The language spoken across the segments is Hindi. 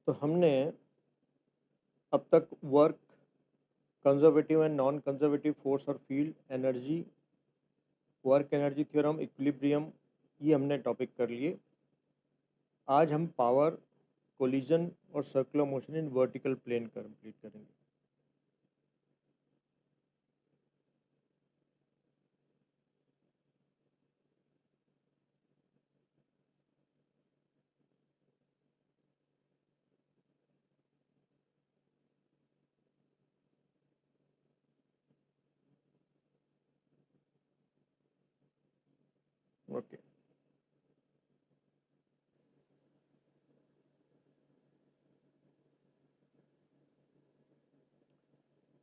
तो हमने अब तक work, conservative and non conservative force और field, energy, work energy theorem, equilibrium, ये हमने टॉपिक कर लिए। आज हम पावर, कोलिजन और circular motion in vertical plane complete करेंगे। ओके,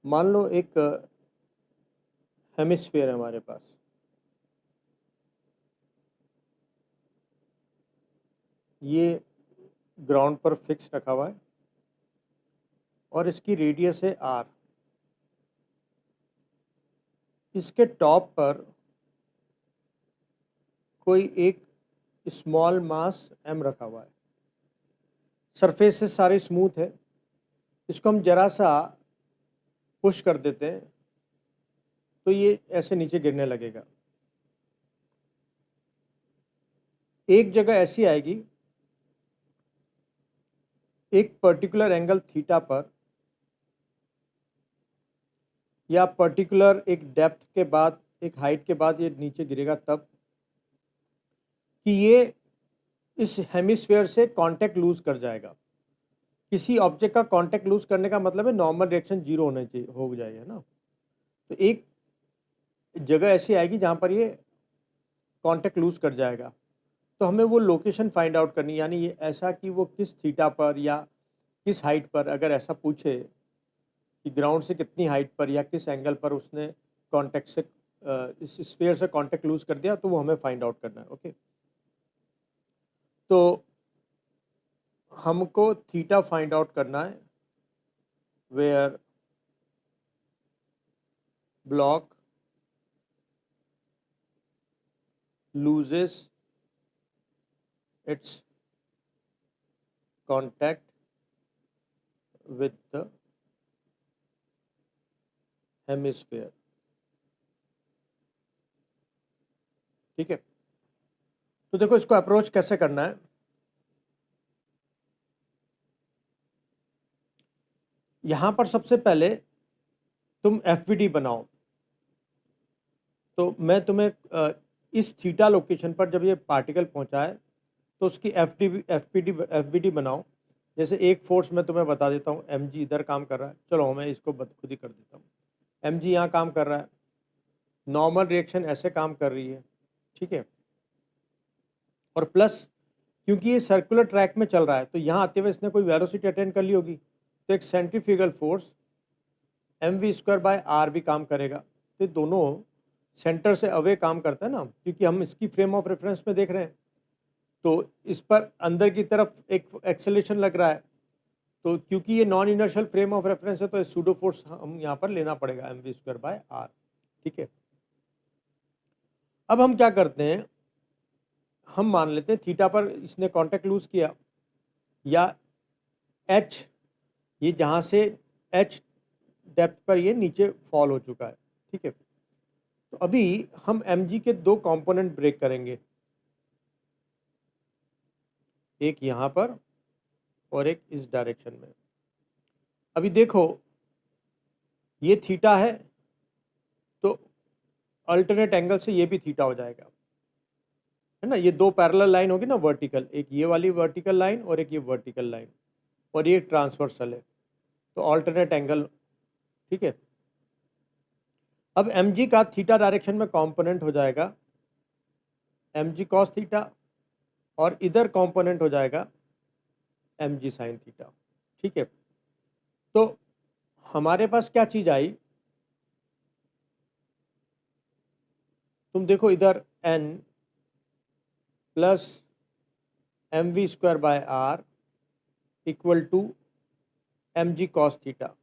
मान लो एक हेमिस्फीयर है हमारे पास। ये ग्राउंड पर फिक्स रखा हुआ है और इसकी रेडियस है आर। इसके टॉप पर कोई एक स्मॉल मास एम रखा हुआ है। सरफेसेस सारे स्मूथ है। इसको हम जरा सा पुश कर देते हैं तो ये ऐसे नीचे गिरने लगेगा। एक जगह ऐसी आएगी, एक पर्टिकुलर एंगल थीटा पर या पर्टिकुलर एक डेप्थ के बाद, एक हाइट के बाद ये नीचे गिरेगा, तब कि ये इस हेमिस्फीयर से कांटेक्ट लूज कर जाएगा। किसी ऑब्जेक्ट का कांटेक्ट लूज करने का मतलब है नॉर्मल रिएक्शन जीरो होना चाहिए, हो जाएगा ना। तो एक जगह ऐसी आएगी जहां पर ये कांटेक्ट लूज कर जाएगा। तो हमें वो लोकेशन फाइंड आउट करनी, यानी ये ऐसा कि वो किस थीटा पर या किस हाइट पर, अगर ऐसा पूछे कि ग्राउंड से कितनी हाइट पर या किस एंगल पर उसने कांटेक्ट से इस स्फीयर से कांटेक्ट लूज कर दिया, तो वो हमें फाइंड आउट करना है। ओके, तो हमको थीटा फाइंड आउट करना है where block loses its contact with the hemisphere। ठीक है, तो देखो इसको अप्रोच कैसे करना है। यहां पर सबसे पहले तुम एफबीडी बनाओ। तो मैं तुम्हें इस थीटा लोकेशन पर जब ये पार्टिकल पहुंचा है तो उसकी एफबीडी बनाओ। जैसे एक फोर्स मैं तुम्हें बता देता हूँ, एम जी इधर काम कर रहा है। चलो मैं इसको खुद ही कर देता हूँ। एम जी यहाँ काम कर रहा है, नॉर्मल रिएक्शन ऐसे काम कर रही है, ठीक है। और प्लस क्योंकि ये सर्कुलर ट्रैक में चल रहा है तो यहाँ आते हुए इसने कोई वेलोसिटी अटेंड कर ली होगी, तो एक centrifugal force M V square by R भी काम करेगा। तो दोनों सेंटर से अवे काम करता है ना, क्योंकि हम इसकी फ्रेम ऑफ रेफरेंस में देख रहे हैं। तो इस पर अंदर की तरफ एक एक्सेलेरेशन लग रहा है, तो क्योंकि ये non inertial frame of reference है तो सूडो फोर्स हम यहाँ पर लेना पड़ेगा, M V square by R. ठीक है, अब हम क्या करते हैं, हम मान लेते हैं थीटा पर इसने कांटेक्ट लूज किया, या एच, ये जहाँ से एच डेप्थ पर ये नीचे फॉल हो चुका है। ठीक है, तो अभी हम mg के दो कंपोनेंट ब्रेक करेंगे, एक यहाँ पर और एक इस डायरेक्शन में। अभी देखो ये थीटा है तो अल्टरनेट एंगल से ये भी थीटा हो जाएगा, है ना। ये दो पैरेलल लाइन होगी ना वर्टिकल, एक ये वाली वर्टिकल लाइन और एक ये वर्टिकल लाइन, और ये ट्रांसवर्सल है, तो अल्टरनेट एंगल। ठीक है, अब mg का थीटा डायरेक्शन में कंपोनेंट हो जाएगा mg cos थीटा, और इधर कंपोनेंट हो जाएगा mg sin थीटा। ठीक है, तो हमारे पास क्या चीज आई, तुम देखो इधर n plus M V square by R equal to M G cos theta.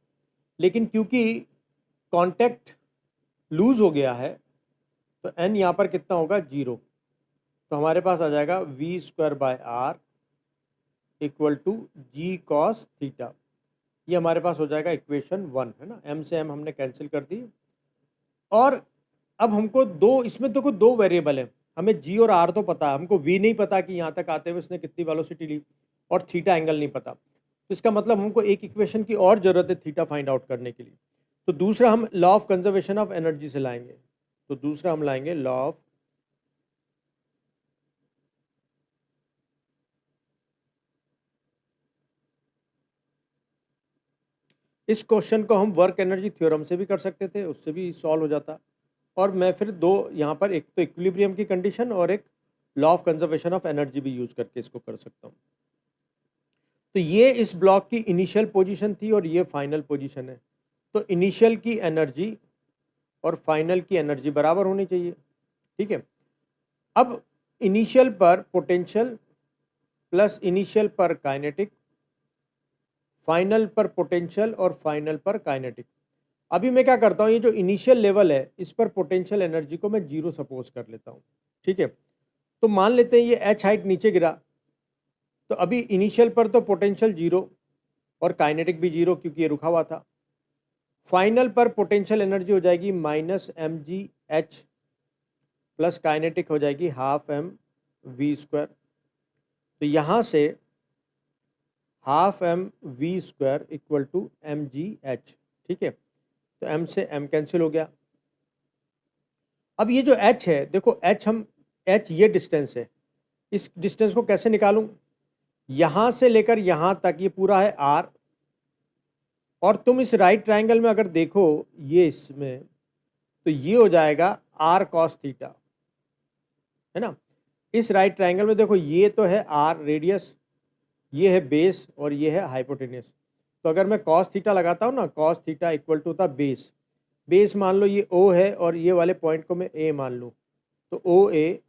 लेकिन क्योंकि कांटेक्ट लूज हो गया है तो n यहाँ पर कितना होगा, जीरो। तो हमारे पास आ जाएगा V square by R equal to G cos theta. ये हमारे पास हो जाएगा इक्वेशन 1, है ना। एम से एम हमने कैंसिल कर दी। और अब हमको इसमें देखो दो वेरिएबल है, हमें जी और आर तो पता है, हमको वी नहीं पता कि यहाँ तक आते हुए इसने कितनी वेलोसिटी ली, और थीटा एंगल नहीं पता। तो इसका मतलब हमको एक इक्वेशन की और जरूरत है थीटा फाइंड आउट करने के लिए। तो दूसरा हम law of conservation of energy से लाएंगे। तो दूसरा हम लाएंगे लॉ ऑफ इस क्वेश्चन को हम वर्क एनर्जी थ्योरम से भी कर सकते थे, उससे भी सॉल्व हो जाता। और मैं फिर दो यहाँ पर, एक तो इक्विलिब्रियम की कंडीशन और एक law of conservation of energy भी यूज करके इसको कर सकता हूँ। तो ये इस ब्लॉक की इनिशियल पोजीशन थी और ये फाइनल पोजीशन है। तो इनिशियल की एनर्जी और फाइनल की एनर्जी बराबर होनी चाहिए, ठीक है। अब इनिशियल पर पोटेंशियल प्लस इनिशियल पर काइनेटिक, फाइनल पर पोटेंशियल और फाइनल पर काइनेटिक। अभी मैं क्या करता हूँ, ये जो इनिशियल लेवल है इस पर पोटेंशियल एनर्जी को मैं जीरो सपोज कर लेता हूँ, ठीक है। तो मान लेते हैं ये एच हाइट नीचे गिरा, तो अभी इनिशियल पर तो पोटेंशियल जीरो और काइनेटिक भी जीरो क्योंकि ये रुका हुआ था। फाइनल पर पोटेंशियल एनर्जी हो जाएगी minus M G H plus kinetic हो जाएगी हाफ एम वी स्क्वायर। तो यहाँ से half M V square equal to M G H, ठीक है। तो एम से एम कैंसिल हो गया। अब ये जो एच है, देखो एच ये डिस्टेंस है, इस डिस्टेंस को कैसे निकालूं, यहां से लेकर यहां तक ये पूरा है आर। और तुम इस राइट ट्रायंगल में अगर देखो ये इसमें, तो ये हो जाएगा आर कॉस थीटा, है ना। इस राइट ट्रायंगल में देखो ये तो है आर रेडियस, ये है बेस और ये है हाइपोटेन्यूस। तो अगर मैं कॉस थीटा लगाता हूँ ना, कॉस थीटा इक्वल टू था बेस। बेस मान लो ये ओ है और ये वाले पॉइंट को मैं ए मान लूँ, तो ओ ए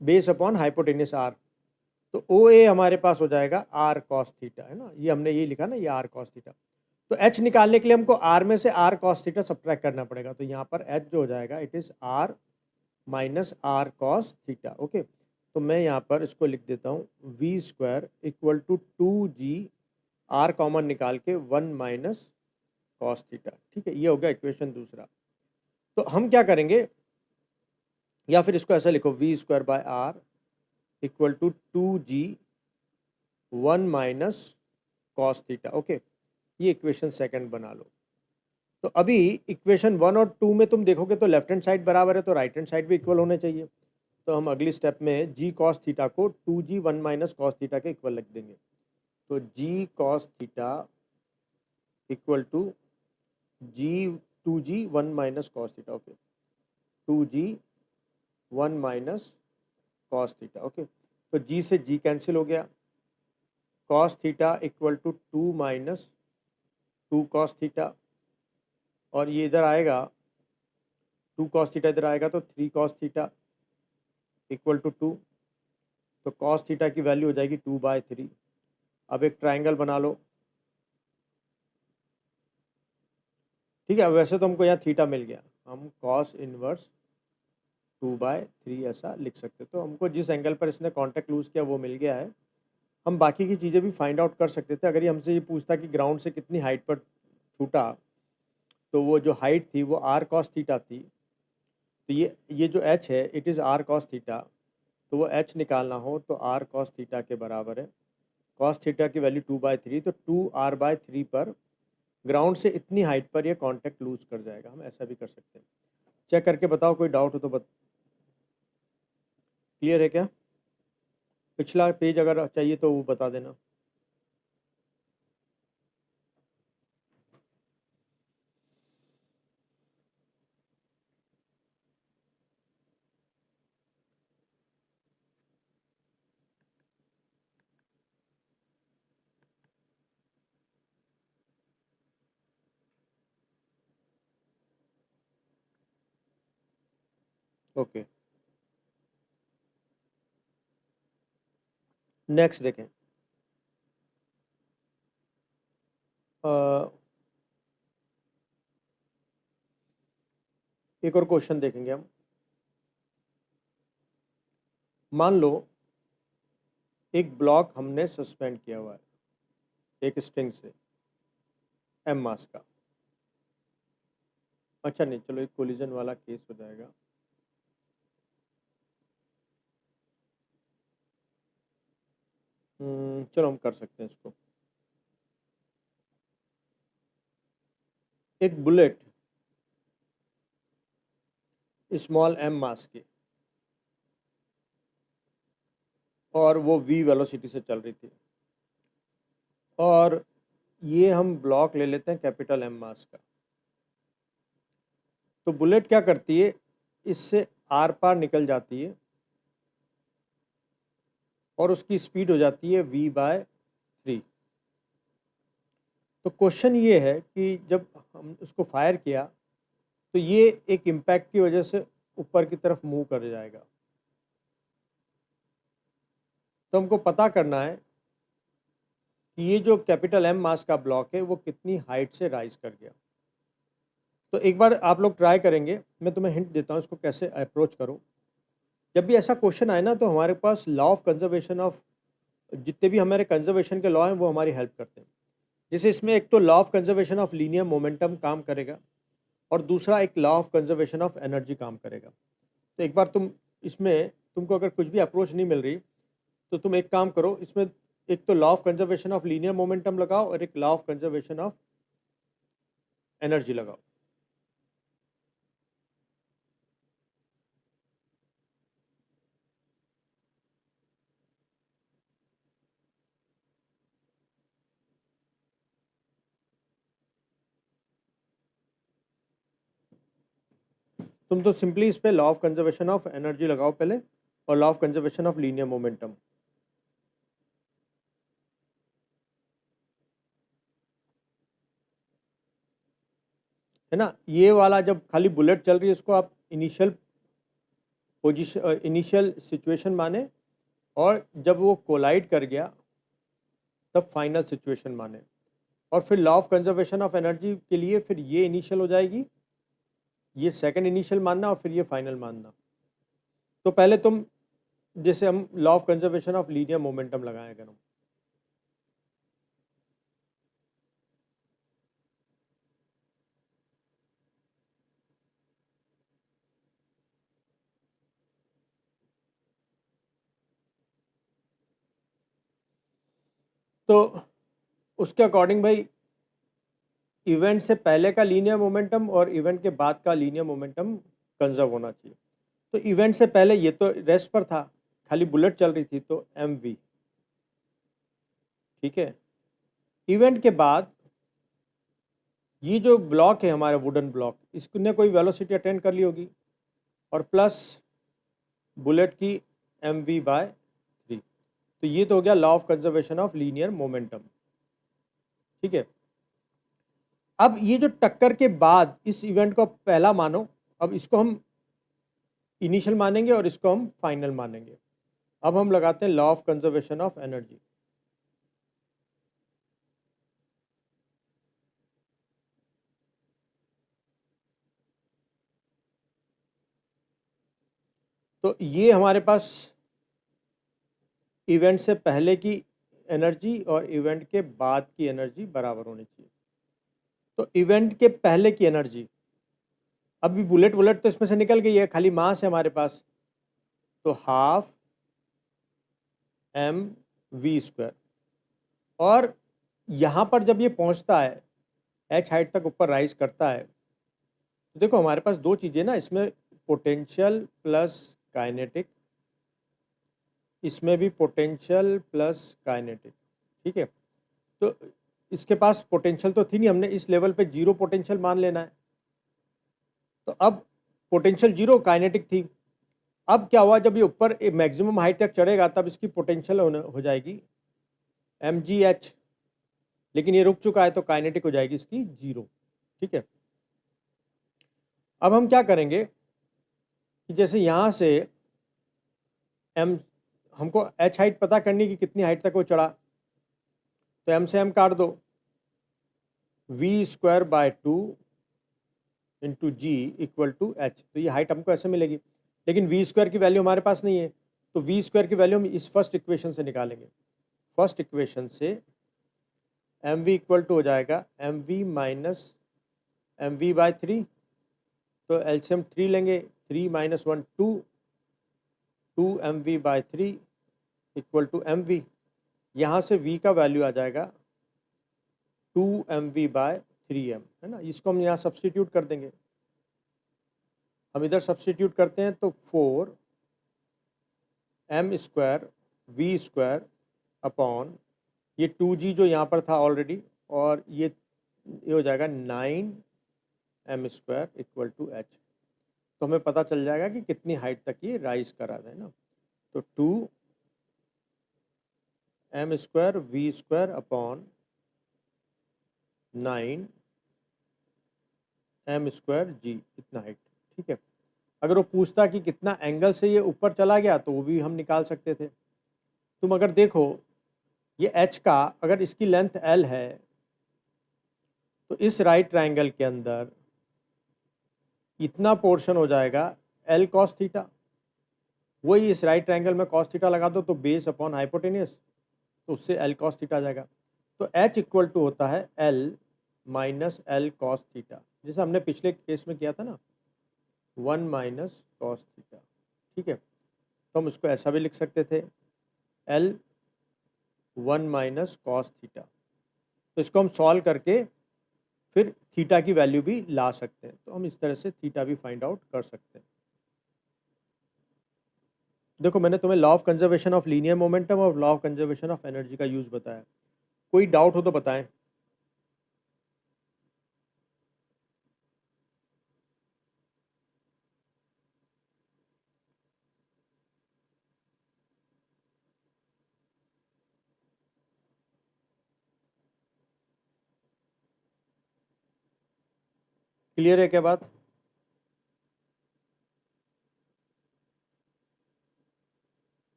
बेस अपॉन हाइपोटेन्यूस आर। तो ओ ए हमारे पास हो जाएगा आर कॉस थीटा, है ना। ये हमने ये लिखा ना, ये आर कॉस थीटा। तो एच निकालने के लिए हमको आर में से आर कॉस थीटा सब्ट्रैक्ट करना पड़ेगा। तो यहाँ पर एच जो हो जाएगा it is R minus R cos theta, okay. तो मैं यहाँ पर इसको लिख देता हूँ V square equal to 2g, R common निकाल के 1 माइनस कॉस थीटा, ठीक है। ये हो गया इक्वेशन दूसरा। तो हम क्या करेंगे, या फिर इसको ऐसा लिखो V square by R equal to 2g 1 minus cos theta, okay. ये इक्वेशन सेकंड बना लो। तो अभी इक्वेशन 1 और 2 में तुम देखोगे तो लेफ्ट हैंड साइड बराबर है, तो राइट हैंड साइड भी इक्वल होने चाहिए। तो हम अगली स्टेप में जी कॉस थीटा को 2g 1 माइनस कॉस थीटा के इक्वल लिख देंगे। तो G cos theta equal to G 2g 1 minus cos theta, okay. 2g 1 minus cos theta, okay. तो जी से जी कैंसिल हो गया, कॉस थीटा इक्वल टू 2 माइनस 2 कॉस थीटा, और ये इधर आएगा 2 कॉस थीटा, इधर आएगा तो 3 कॉस थीटा इक्वल टू 2। तो कॉस थीटा की वैल्यू हो जाएगी 2/3। अब एक ट्राइंगल बना लो, ठीक है। वैसे तो हमको यहाँ थीटा मिल गया, हम कॉस इनवर्स 2/3 ऐसा लिख सकते। तो हमको जिस एंगल पर इसने कॉन्टेक्ट लूज किया वो मिल गया है। हम बाकी की चीज़ें भी फाइंड आउट कर सकते थे। अगर ये हमसे ये पूछता कि ग्राउंड से कितनी हाइट पर छूटा, तो वो जो हाइट थी वो आर कॉस थीटा थी। तो ये जो एच है it is R cos theta. तो वो एच निकालना हो तो आर कॉस थीटा के बराबर है, कॉस थीटा की वैल्यू 2/3, तो 2r/3 पर ग्राउंड से इतनी हाइट पर ये कांटेक्ट लूज कर जाएगा। हम ऐसा भी कर सकते हैं। चेक करके बताओ, कोई डाउट हो तो क्लियर है क्या? पिछला पेज अगर चाहिए तो वो बता देना। ओके, नेक्स्ट देखें। एक और क्वेश्चन देखेंगे हम। मान लो एक ब्लॉक हमने सस्पेंड किया हुआ है एक स्ट्रिंग से m मास का। अच्छा नहीं, चलो एक कोलिजन वाला केस हो जाएगा। चलो हम कर सकते हैं इसको। एक बुलेट स्मॉल m मास की और वो v वेलोसिटी से चल रही थी, और ये हम ब्लॉक ले लेते हैं कैपिटल M मास का। तो बुलेट क्या करती है, इससे आर पार निकल जाती है और उसकी स्पीड हो जाती है v/3। तो क्वेश्चन ये है कि जब हम उसको फायर किया तो ये एक इम्पैक्ट की वजह से ऊपर की तरफ मूव कर जाएगा। तो हमको पता करना है कि ये जो कैपिटल M मास का ब्लॉक है वो कितनी हाइट से राइज कर गया। तो एक बार आप लोग ट्राई करेंगे, मैं तुम्हें हिंट देता हूँ इसको कैसे अप्रोच करो। जब भी ऐसा क्वेश्चन आए ना तो हमारे पास लॉ ऑफ कंजर्वेशन ऑफ, जितने भी हमारे कंजर्वेशन के लॉ हैं वो हमारी हेल्प करते हैं। जैसे इसमें एक तो law of conservation of linear momentum काम करेगा और दूसरा एक law of conservation of energy काम करेगा। तो एक बार तुम इसमें, तुमको अगर कुछ भी अप्रोच नहीं मिल रही तो तुम एक काम करो, इसमें एक तो law of conservation of linear momentum लगाओ और एक law of conservation of energy लगाओ। तुम तो सिंपली इस पे law of conservation of energy लगाओ पहले और law of conservation of linear momentum. है ना, ये वाला जब खाली बुलेट चल रही है इसको आप इनिशियल पोजीशन, इनिशियल सिचुएशन माने, और जब वो कोलाइड कर गया तब फाइनल सिचुएशन माने। और फिर law of conservation of energy के लिए फिर ये इनिशियल हो जाएगी, ये सेकंड इनिशियल मानना और फिर ये फाइनल मानना। तो पहले तुम, जैसे हम law of conservation of linear momentum लगाएं अगर हम, तो उसके अकॉर्डिंग भाई इवेंट से पहले का लीनियर मोमेंटम और इवेंट के बाद का लीनियर मोमेंटम कंजर्व होना चाहिए। तो इवेंट से पहले ये तो रेस्ट पर था, खाली बुलेट चल रही थी, तो mv। ठीक है, इवेंट के बाद ये जो ब्लॉक है हमारा वुडन ब्लॉक, इसने कोई वेलोसिटी अटेंड कर ली होगी और प्लस बुलेट की mv/3। तो ये तो हो गया law of conservation of linear momentum. ठीक है, अब ये जो टक्कर के बाद इस इवेंट को पहला मानो, अब इसको हम इनिशियल मानेंगे और इसको हम फाइनल मानेंगे। अब हम लगाते हैं law of conservation of energy. तो ये हमारे पास इवेंट से पहले की एनर्जी और इवेंट के बाद की एनर्जी बराबर होनी चाहिए। तो इवेंट के पहले की एनर्जी, अभी बुलेट वुलेट तो इसमें से निकल गई है, खाली मास है हमारे पास, तो हाफ mv²। और यहाँ पर जब ये पहुँचता है h हाइट तक ऊपर राइज करता है, तो देखो हमारे पास दो चीज़ें ना इसमें, पोटेंशियल प्लस काइनेटिक, इसमें भी पोटेंशियल प्लस काइनेटिक। ठीक है, तो इसके पास पोटेंशियल तो थी नहीं, हमने इस लेवल पे जीरो पोटेंशियल मान लेना है। तो अब पोटेंशियल जीरो, काइनेटिक थी। अब क्या हुआ, जब ये ऊपर मैक्सिमम हाइट तक चढ़ेगा तब इसकी पोटेंशियल हो जाएगी mgh, लेकिन ये रुक चुका है तो काइनेटिक हो जाएगी इसकी जीरो। ठीक है, अब हम क्या करेंगे कि जैसे यहाँ से m, हमको h हाइट पता करनी कि कितनी हाइट तक वो चढ़ा, तो m से m काट दो, v²/2 into G equal to h। तो ये हाइट हमको ऐसे मिलेगी, लेकिन v² की वैल्यू हमारे पास नहीं है, तो वी स्क्वायर की वैल्यू हम इस फर्स्ट इक्वेशन से निकालेंगे। फर्स्ट इक्वेशन से एम वी इक्वल टू हो जाएगा M V minus M V by 3, तो एलसीएम 3 लेंगे, 3 minus 1 2, 2 M V by 3 equal to M V. यहाँ से v का वैल्यू आ जाएगा 2 एम वी बाय 3m, है ना। इसको हम यहाँ सब्सटीट्यूट कर देंगे। हम इधर सब्सटीट्यूट करते हैं तो 4 M square V square upon ये 2g जो यहाँ पर था ऑलरेडी, और ये हो जाएगा 9 M square equal to h। तो हमें पता चल जाएगा कि कितनी हाइट तक ये राइज करा है ना। तो 2 M square V square upon 9 M square G, इतना हाइट, ठीक है। अगर वो पूछता कि कितना एंगल से ये ऊपर चला गया तो वो भी हम निकाल सकते थे। तुम अगर देखो ये एच का, अगर इसकी लेंथ एल है तो इस राइट ट्रायंगल के अंदर इतना पोर्शन हो जाएगा एल कॉस थीटा। वही इस राइट ट्रायंगल में कॉस थीटा लगा दो तो बेस अपॉन हाइपोटेनियस, तो उससे एल कॉस थीटा आ जाएगा। तो एच इक्वल टू होता है L minus L cos theta, जैसे हमने पिछले केस में किया था ना, 1 माइनस कॉस थीटा, ठीक है। तो हम उसको ऐसा भी लिख सकते थे एल 1 माइनस कॉस थीटा। तो इसको हम सॉल्व करके फिर थीटा की वैल्यू भी ला सकते हैं, तो हम इस तरह से थीटा भी फाइंड आउट कर सकते हैं। देखो मैंने तुम्हें law of conservation of linear momentum और law of conservation of energy का यूज बताया। कोई डाउट हो तो बताएं। क्लियर है क्या बात?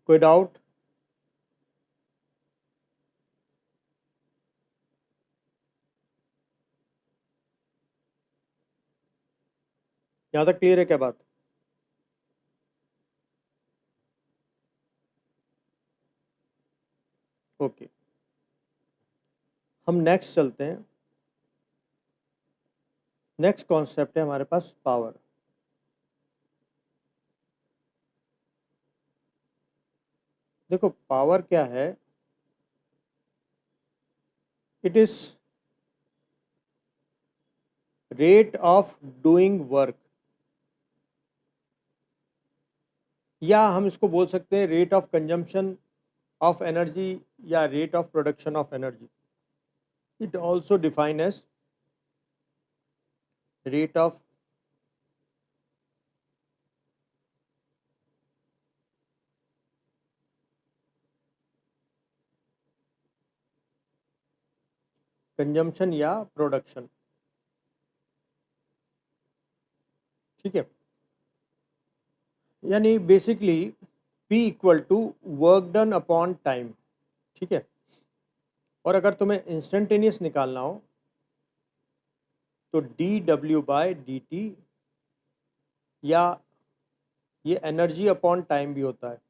कोई डाउट? यहाँ तक क्लियर है क्या बात? ओके, हम नेक्स्ट चलते हैं। नेक्स्ट कॉन्सेप्ट है हमारे पास पावर। देखो पावर क्या है, it is rate of doing work, या हम इसको बोल सकते हैं rate of consumption of energy या rate of production of energy. It also define as rate of consumption या प्रोडक्शन, ठीक है। यानी basically P equal to work done upon time, ठीक है। और अगर तुम्हें इंस्टेंटेनियस निकालना हो तो D W by D T, या ये एनर्जी अपॉन टाइम भी होता है,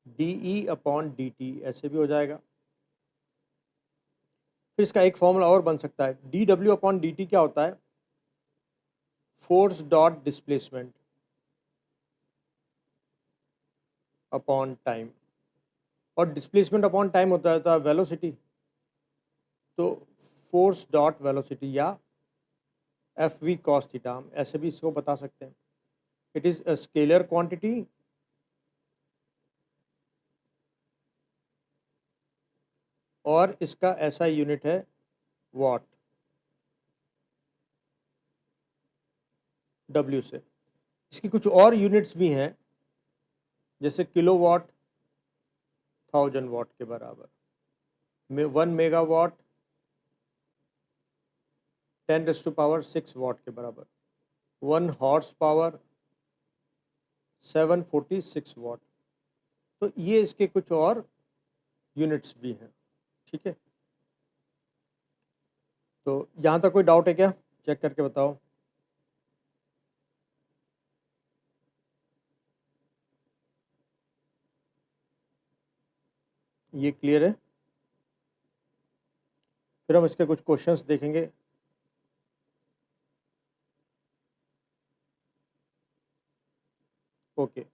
D E upon D T, ऐसे भी हो जाएगा। फिर इसका एक फॉर्मूला और बन सकता है, D W upon D T क्या होता है, force dot displacement upon time, और डिस्प्लेसमेंट अपॉन टाइम होता है वेलोसिटी। तो फोर्स डॉट वेलोसिटी या एफ वी कॉस थीटा, हम ऐसे भी इसको बता सकते हैं। It is a scalar quantity और इसका ऐसा यूनिट है वॉट, डब्ल्यू से। इसकी कुछ और यूनिट्स भी हैं, जैसे किलोवाट, 1000 वाट के बराबर। 1 मेगावाट 10⁻6 वाट के बराबर। 1 हॉर्स पावर 746 वाट। तो ये इसके कुछ और यूनिट्स भी हैं। ठीक है, तो यहाँ तक कोई डाउट है क्या? चेक करके बताओ। ये क्लियर है? फिर हम इसके कुछ क्वेश्चंस देखेंगे। ओके,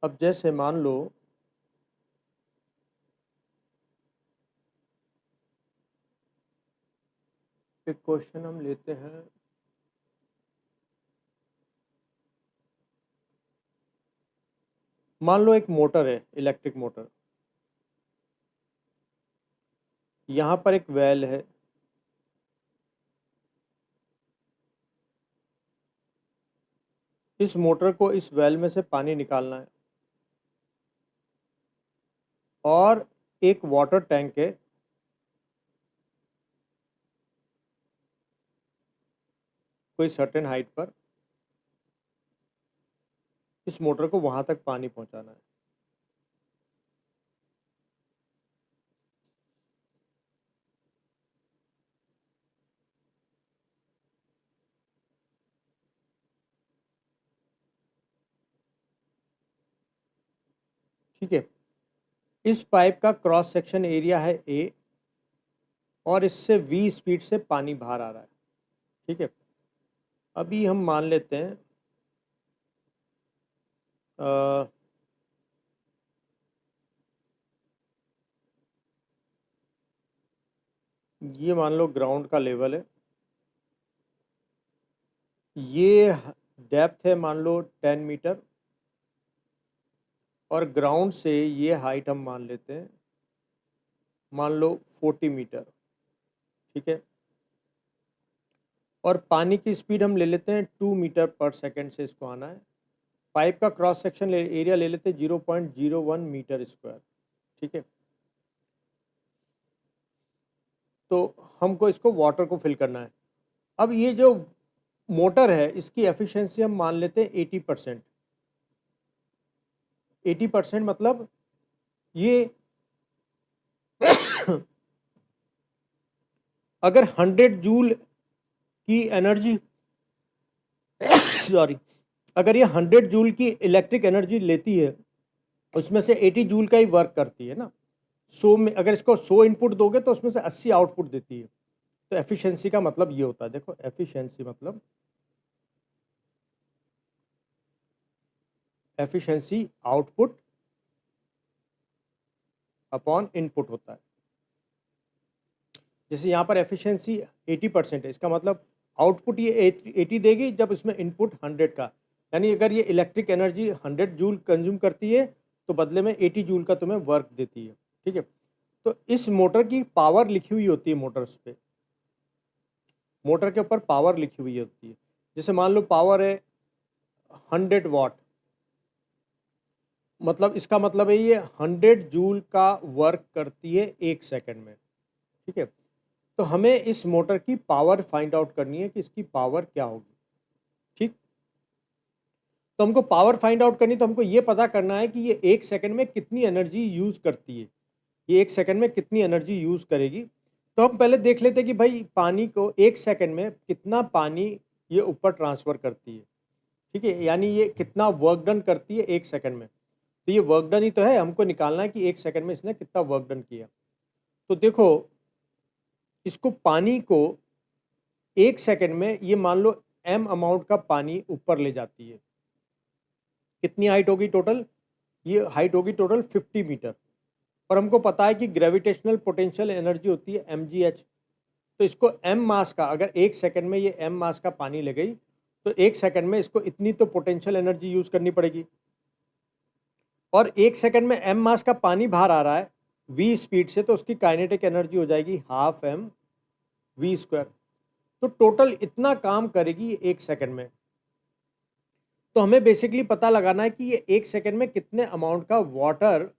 अब जैसे मान लो एक क्वेश्चन हम लेते हैं। मान लो एक मोटर है, इलेक्ट्रिक मोटर। यहाँ पर एक वेल है, इस मोटर को इस वेल में से पानी निकालना है, और एक वाटर टैंक है, कोई सर्टेन हाइट पर। इस मोटर को वहां तक पानी पहुंचाना है। ठीक है, इस पाइप का क्रॉस सेक्शन एरिया है ए, और इससे v स्पीड से पानी बाहर आ रहा है। ठीक है, अभी हम मान लेते हैं ये मान लो ग्राउंड का लेवल है, ये डेप्थ है मान लो 10 मीटर, और ग्राउंड से ये हाइट हम मान लेते हैं मान लो 40 मीटर। ठीक है, और पानी की स्पीड हम ले लेते हैं 2 मीटर पर सेकंड से इसको आना है। पाइप का क्रॉस सेक्शन एरिया ले लेते हैं 0.01 मीटर स्क्वायर। ठीक है, तो हमको इसको वाटर को फिल करना है। अब ये जो मोटर है इसकी एफिशिएंसी हम मान लेते हैं 80%। 80% मतलब ये अगर 100 जूल की एनर्जी सॉरी, अगर ये 100 जूल की इलेक्ट्रिक एनर्जी लेती है, उसमें से 80 जूल का ही वर्क करती है ना। 100 में अगर इसको 100 इनपुट दोगे तो उसमें से 80 आउटपुट देती है। तो एफिशिएंसी का मतलब ये होता है, देखो एफिशिएंसी मतलब एफिशिएंसी आउटपुट अपॉन इनपुट होता है। जैसे यहाँ पर एफिशिएंसी 80% है, इसका मतलब आउटपुट ये 80 देगी जब इसमें इनपुट 100 का, यानी अगर ये इलेक्ट्रिक एनर्जी 100 जूल कंज्यूम करती है तो बदले में 80 जूल का तुम्हें वर्क देती है। ठीक है, तो इस मोटर की पावर लिखी हुई होती है, मोटर्स पे, मोटर के ऊपर पावर लिखी हुई होती है। जैसे मान लो पावर है 100 वाट, मतलब इसका मतलब है ये 100 जूल का वर्क करती है 1 सेकंड में। ठीक है, तो हमें इस मोटर की पावर फाइंड आउट करनी है कि इसकी पावर क्या होगी। ठीक, तो हमको पावर फाइंड आउट करनी, तो हमको ये पता करना है कि ये 1 सेकंड में कितनी एनर्जी यूज करती है, ये 1 सेकंड में कितनी एनर्जी यूज करेगी। तो हम पहले देख लेते हैं कि भाई पानी को 1 सेकंड में कितना पानी ये ऊपर ट्रांसफर करती है। ठीक है, यानी ये कितना वर्क डन करती है 1 सेकंड में। तो ये वर्क डन ही तो है, हमको निकालना है कि 1 सेकंड में इसने कितना वर्क डन किया। तो देखो, इसको पानी को 1 सेकंड में ये मान लो m अमाउंट का पानी ऊपर ले जाती है। कितनी हाइट होगी टोटल? ये हाइट होगी टोटल 50 मीटर। और हमको पता है कि ग्रेविटेशनल पोटेंशियल एनर्जी होती है mgh। तो इसको m मास का, अगर 1 सेकंड में ये m मास का पानी ले गई तो 1 सेकंड में इसको इतनी तो पोटेंशियल एनर्जी यूज करनी पड़ेगी। और 1 सेकंड में m मास का पानी बाहर आ रहा है v स्पीड से, तो उसकी काइनेटिक एनर्जी हो जाएगी हाफ m v स्क्वायर। तो टोटल इतना काम करेगी 1 सेकंड में। तो हमें बेसिकली पता लगाना है कि ये 1 सेकंड में कितने अमाउंट का वाटर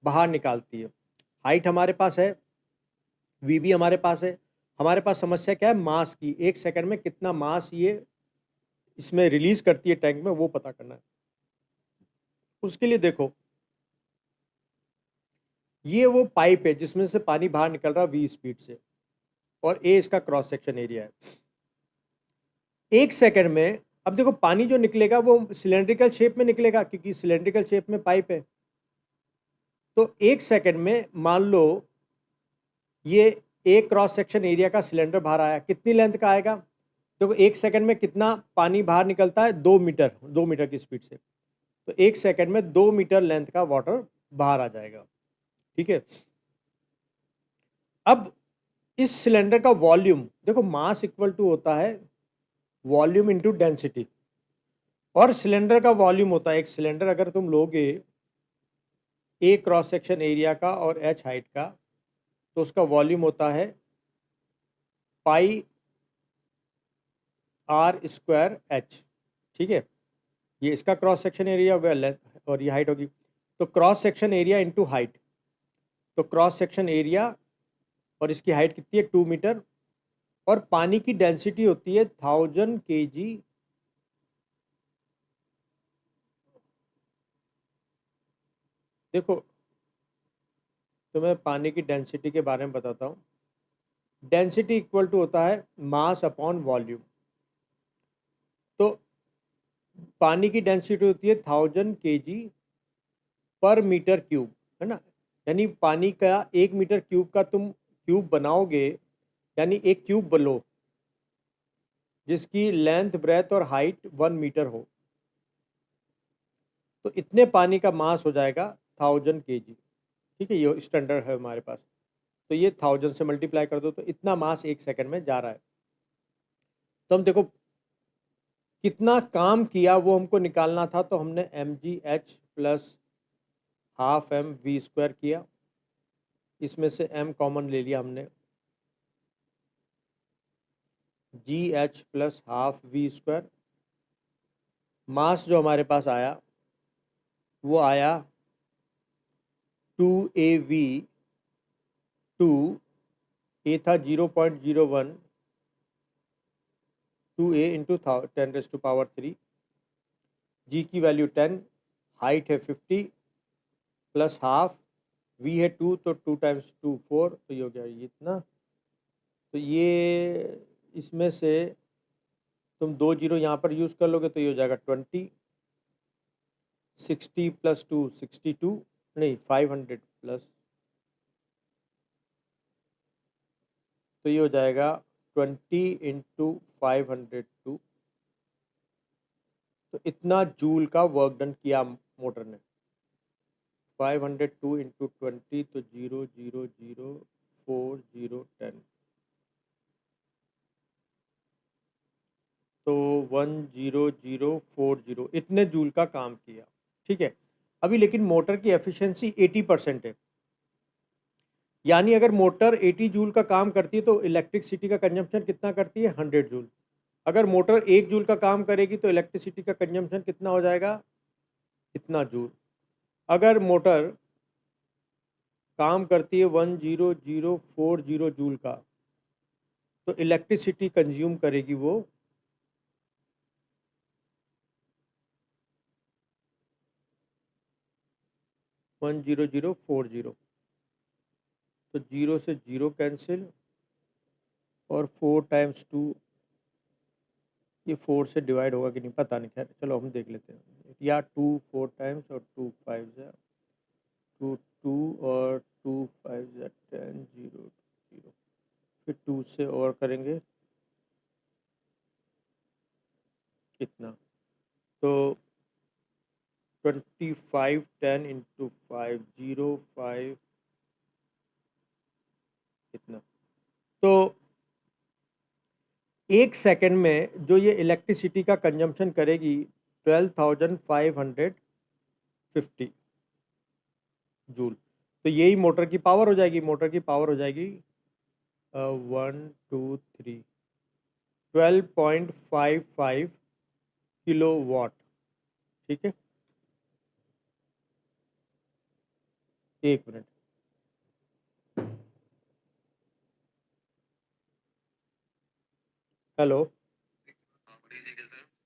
बाहर निकालती है। हाइट हमारे पास है, वी भी हमारे पास है, हमारे पास समस्या क्या है, मास की। 1 सेकंड में कितना मास ये इसमें रिलीज करती है टैंक में, वो पता करना है। उसके लिए देखो, ये वो पाइप है जिसमें से पानी बाहर निकल रहा है v स्पीड से, और a इसका क्रॉस सेक्शन एरिया है। 1 सेकंड में अब देखो पानी जो निकलेगा वो सिलेंड्रिकल शेप में निकलेगा, क्योंकि सिलेंड्रिकल शेप में पाइप है। तो 1 सेकंड में मान लो ये एक क्रॉस सेक्शन एरिया का सिलेंडर बाहर आया, कितनी लेंथ का आएगा? देखो 1 सेकंड में कितना पानी बाहर निकलता है, 2 मीटर की स्पीड से। तो 1 सेकंड में 2 मीटर लेंथ का वाटर बाहर आ जाएगा। ठीक है, अब इस सिलेंडर का वॉल्यूम देखो, मास इक्वल टू होता है वॉल्यूम इनटू डेंसिटी, और सिलेंडर का वॉल्यूम होता है, एक सिलेंडर अगर तुम लोगे ए क्रॉस सेक्शन एरिया का और एच हाइट का, तो उसका वॉल्यूम होता है पाई आर स्क्वायर एच। ठीक है, ये इसका क्रॉस सेक्शन एरिया हो गया, लेंथ और ये हाइट होगी। तो cross section area into height, तो क्रॉस सेक्शन एरिया और इसकी हाइट कितनी है 2 मीटर, और पानी की डेंसिटी होती है 1000 kg। देखो तो मैं पानी की डेंसिटी के बारे में बताता हूँ। डेंसिटी इक्वल टू होता है मास अपॉन वॉल्यूम। तो पानी की डेंसिटी होती है 1000 kg पर मीटर क्यूब, है ना। यानी पानी का 1 मीटर क्यूब का तुम क्यूब बनाओगे, यानी एक क्यूब बनो जिसकी लेंथ ब्रेथ और हाइट 1 मीटर हो, तो इतने पानी का मास हो जाएगा 1000 kg। ठीक है, ये स्टैंडर्ड है हमारे पास। तो ये 1000 से मल्टीप्लाई कर दो, तो इतना मास 1 सेकंड में जा रहा है। तो हम देखो कितना काम किया वो हमको निकालना था, तो हमने mgh plus half m v square किया, इसमें से m कॉमन ले लिया हमने, gh plus half v square. Mass जो हमारे पास आया वो आया 2AV, 2 ए था 0.01, 2A इंटू 10⁻³ जी की वैल्यू 10, हाइट है 50 प्लस हाफ, वी है 2, तो 2 टाइम्स 2 4, तो ये हो गया ये इतना। तो ये इसमें से तुम 2 जीरो यहाँ पर यूज़ कर लोगे तो ये हो जाएगा 20, 60 प्लस 2 62, नहीं 500 प्लस, तो ये हो जाएगा 20 इंटू 502। तो इतना जूल का वर्क डन किया मोटर ने। 502 इंटू 20, तो 0.00410, तो 10040 इतने जूल का काम किया। ठीक है, अभी लेकिन मोटर की एफिशिएंसी 80% है, यानी अगर मोटर 80 जूल का काम करती है तो इलेक्ट्रिसिटी का कंजम्पशन कितना करती है 100 जूल। अगर मोटर 1 जूल का काम करेगी तो इलेक्ट्रिसिटी का कंजम्पशन कितना हो जाएगा, इतना जूल। अगर मोटर काम करती है 10040 जूल का, तो इलेक्ट्रिसिटी कंज्यूम करेगी वो 10040। तो 0 से 0 कैंसिल, और 4 टाइम्स 2, ये 4 से डिवाइड होगा कि नहीं पता नहीं, खैर चलो हम देख लेते हैं। या 2 4 टाइम्स और 2 5 जा 2 2, और 2 5 जा 10 0 0, फिर 2 से और करेंगे कितना, तो 25 10 इंटू 5 05 इतना। तो 1 सेकंड में जो ये इलेक्ट्रिसिटी का कंजम्पशन करेगी 12,550, जूल। तो यही मोटर की पावर हो जाएगी। मोटर की पावर हो जाएगी 1 2 3 12.55 किलो वाट। ठीक है, 1 मिनट। हेलो।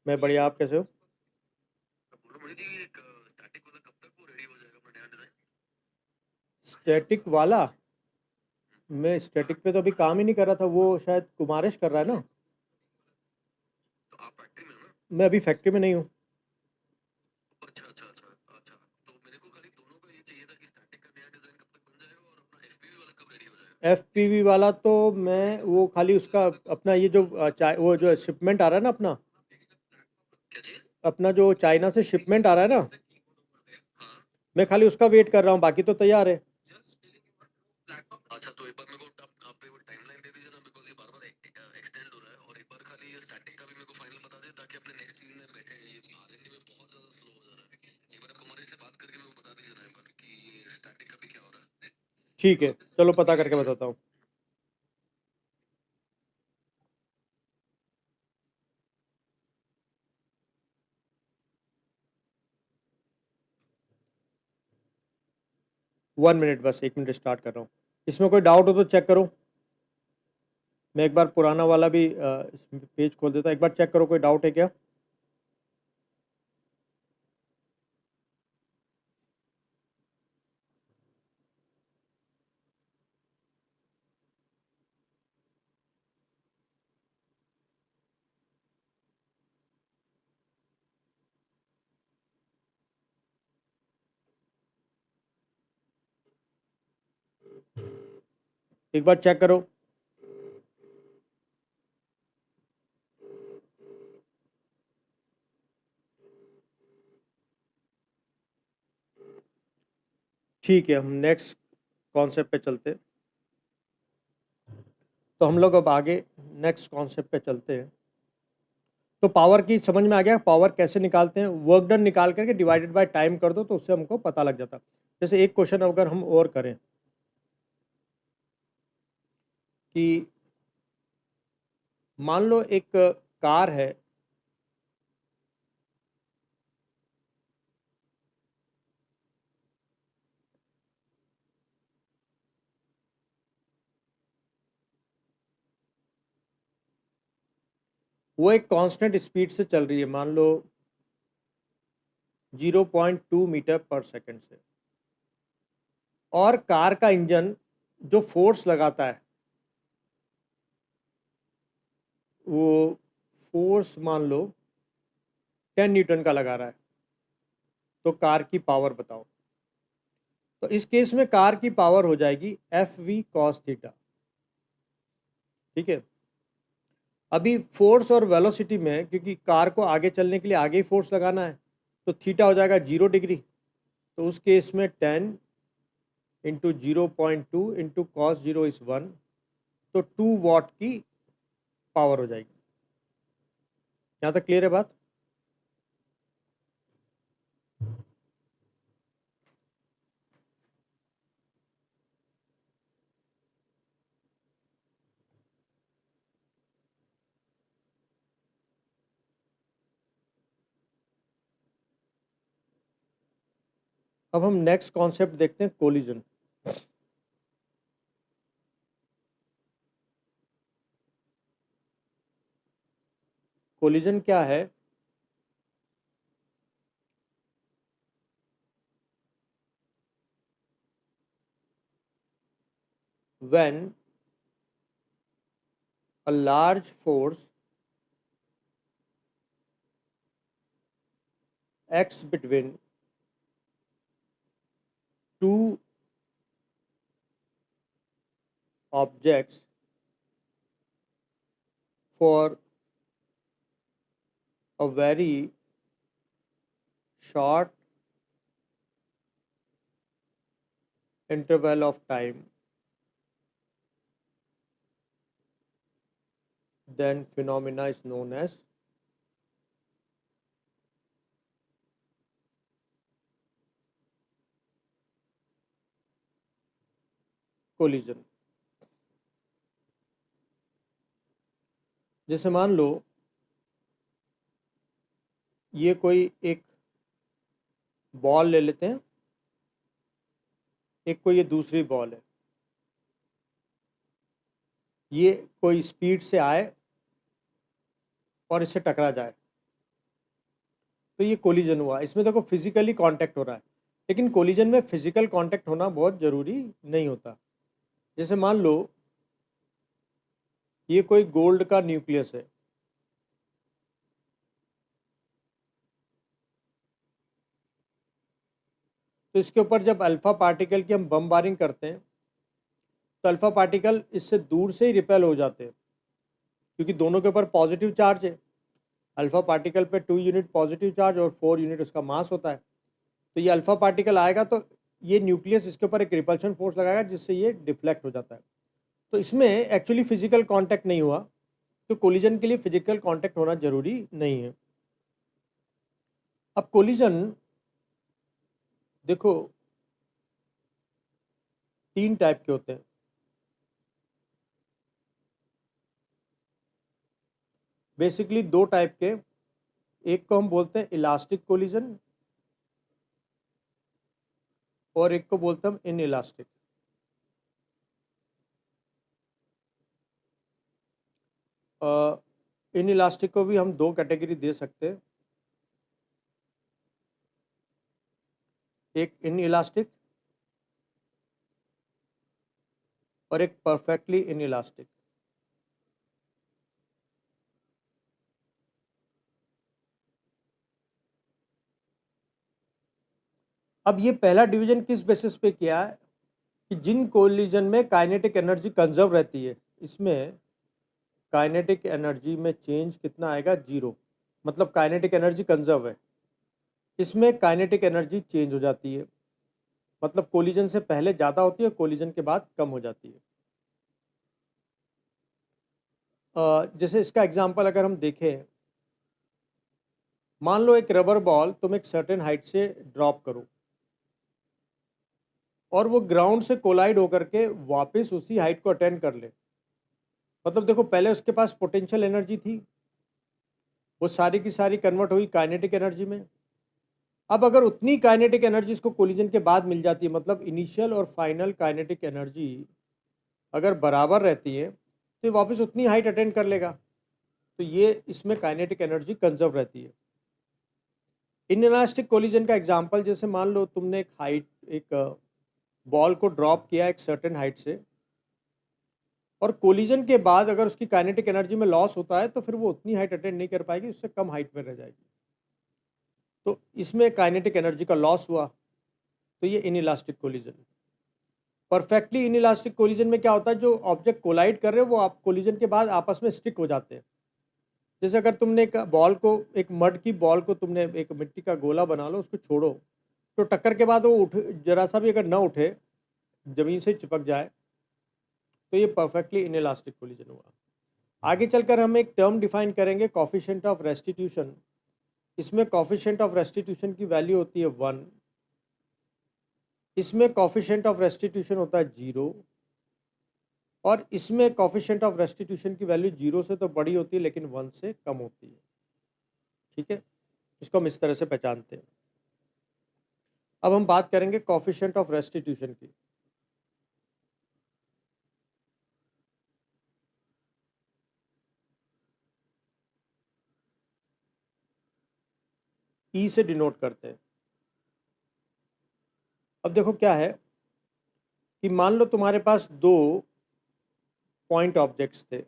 मैं बढ़िया, आप कैसे हो? स्टैटिक वाला? मैं स्टैटिक पे तो अभी काम ही नहीं कर रहा था, वो शायद कुमारेश कर रहा है ना। मैं अभी फैक्ट्री में नहीं हूँ। FPV वाला तो मैं वो खाली उसका अपना ये जो वो जो शिपमेंट आ रहा है ना अपना, जो चाइना से शिपमेंट आ रहा है ना, मैं खाली उसका वेट कर रहा हूँ, बाकी तो तैयार है। ठीक है, चलो पता करके बताता हूँ। वन मिनट, बस 1 मिनट, स्टार्ट कर रहा हूँ। इसमें कोई डाउट हो तो चेक करो। मैं एक बार पुराना वाला भी पेज खोल देता हूँ, एक बार चेक करो कोई डाउट है क्या। एक बार चेक करो। ठीक है, हम नेक्स्ट कॉन्सेप्ट पे चलते हैं। तो हम लोग अब आगे नेक्स्ट कॉन्सेप्ट पे चलते हैं। तो पावर की समझ में आ गया, पावर कैसे निकालते हैं। वर्क डन निकाल करके डिवाइडेड बाय टाइम कर दो तो उससे हमको पता लग जाता। जैसे एक क्वेश्चन अगर हम और करें कि मान लो एक कार है, वो एक कांस्टेंट स्पीड से चल रही है, मान लो 0.2 मीटर पर सेकेंड से, और कार का इंजन जो फोर्स लगाता है वो फोर्स मान लो 10 न्यूटन का लगा रहा है। तो कार की पावर बताओ। तो इस केस में कार की पावर हो जाएगी FV cos थीटा। ठीक है, अभी फोर्स और वेलोसिटी में, क्योंकि कार को आगे चलने के लिए आगे ही फोर्स लगाना है, तो थीटा हो जाएगा 0 डिग्री। तो उस केस में 10 × 0.2 × cos 0 = 1। तो 2 वाट की पावर हो जाएगी। यहाँ तक क्लियर है बात? अब हम नेक्स्ट कॉन्सेप्ट देखते हैं, कोलिजन। कोलिजन क्या है? When a large force acts between two objects for a very short interval of time, then phenomena is known as collision. जैसे मान लो ये कोई एक बॉल ले लेते हैं, एक कोई ये दूसरी बॉल है, ये कोई स्पीड से आए और इससे टकरा जाए, तो ये कोलिजन हुआ। इसमें देखो फिजिकली कांटेक्ट हो रहा है, लेकिन कोलिजन में फिजिकल कांटेक्ट होना बहुत ज़रूरी नहीं होता। जैसे मान लो ये कोई गोल्ड का न्यूक्लियस है, तो इसके ऊपर जब अल्फा पार्टिकल की हम बमबारिंग करते हैं तो अल्फा पार्टिकल इससे दूर से ही रिपेल हो जाते हैं, क्योंकि दोनों के ऊपर पॉजिटिव चार्ज है। अल्फा पार्टिकल पे 2 यूनिट पॉजिटिव चार्ज और 4 यूनिट उसका मास होता है। तो ये अल्फा पार्टिकल आएगा तो ये न्यूक्लियस इसके ऊपर एक रिपल्शन फोर्स लगाएगा, जिससे ये डिफ्लेक्ट हो जाता है। तो इसमें एक्चुअली फिजिकल कांटेक्ट नहीं हुआ, तो कोलिजन के लिए फिजिकल कांटेक्ट होना जरूरी नहीं है। अब कोलिजन देखो 3 टाइप के होते हैं। बेसिकली 2 टाइप के, एक को हम बोलते हैं इलास्टिक कोलिजन और एक को बोलते हैं हम इन इलास्टिक। इन इलास्टिक को भी हम 2 कैटेगरी दे सकते हैं, एक इन इलास्टिक और एक परफेक्टली इन इलास्टिक। अब ये पहला डिवीजन किस बेसिस पे किया है कि जिन कोलिजन में काइनेटिक एनर्जी कंजर्व रहती है, इसमें काइनेटिक एनर्जी में चेंज कितना आएगा, 0। मतलब काइनेटिक एनर्जी कंजर्व है, इसमें काइनेटिक एनर्जी चेंज हो जाती है, मतलब कोलिजन से पहले ज़्यादा होती है, कोलिजन के बाद कम हो जाती है। जैसे इसका एग्जांपल अगर हम देखें, मान लो एक रबर बॉल तुम एक सर्टेन हाइट से ड्रॉप करो और वो ग्राउंड से कोलाइड होकर के वापस उसी हाइट को अटेंड कर ले। मतलब देखो पहले उसके पास पोटेंशियल एनर्जी थी, वो सारी की सारी कन्वर्ट हुई काइनेटिक एनर्जी में। अब अगर उतनी काइनेटिक एनर्जी इसको कोलिजन के बाद मिल जाती है, मतलब इनिशियल और फाइनल काइनेटिक एनर्जी अगर बराबर रहती है, तो ये वापस उतनी हाइट अटेंड कर लेगा। तो ये इसमें काइनेटिक एनर्जी कंजर्व रहती है। इनइलास्टिक कोलिजन का एग्जांपल, जैसे मान लो तुमने एक बॉल को ड्रॉप किया एक सर्टेन हाइट से, और कोलिजन के बाद अगर उसकी काइनेटिक एनर्जी में लॉस होता है तो फिर वो उतनी हाइट अटेंड नहीं कर पाएगी, उससे कम हाइट में रह जाएगी। तो इसमें काइनेटिक एनर्जी का लॉस हुआ, तो ये inelastic collision. Perfectly inelastic collision में क्या होता है, जो ऑब्जेक्ट कोलाइड कर रहे हैं वो आप कोलिजन के बाद आपस में स्टिक हो जाते हैं। जैसे अगर तुमने एक बॉल को, एक मड की बॉल को तुमने एक मिट्टी का गोला बना लो, उसको छोड़ो, तो टक्कर के बाद वो उठ, जरा सा भी अगर ना उठे, जमीन से चिपक जाए, तो ये परफेक्टली इनइलास्टिक कोलिजन हुआ। आगे चलकर हम एक टर्म डिफाइन करेंगे, कॉफिशिएंट ऑफ रेस्टिट्यूशन। इसमें कॉफिशिएंट ऑफ रेस्टिट्यूशन की वैल्यू होती है 1, इसमें कॉफिशिएंट ऑफ रेस्टिट्यूशन होता है 0, और इसमें कॉफिशिएंट ऑफ रेस्टिट्यूशन की वैल्यू 0 से तो बड़ी होती है लेकिन 1 से कम होती है। ठीक है, इसको हम इस तरह से पहचानते हैं। अब हम बात करेंगे कॉफिशिएंट ऑफ रेस्टिट्यूशन की। ई से डिनोट करते हैं। अब देखो क्या है कि मान लो तुम्हारे पास 2 पॉइंट ऑब्जेक्ट्स थे,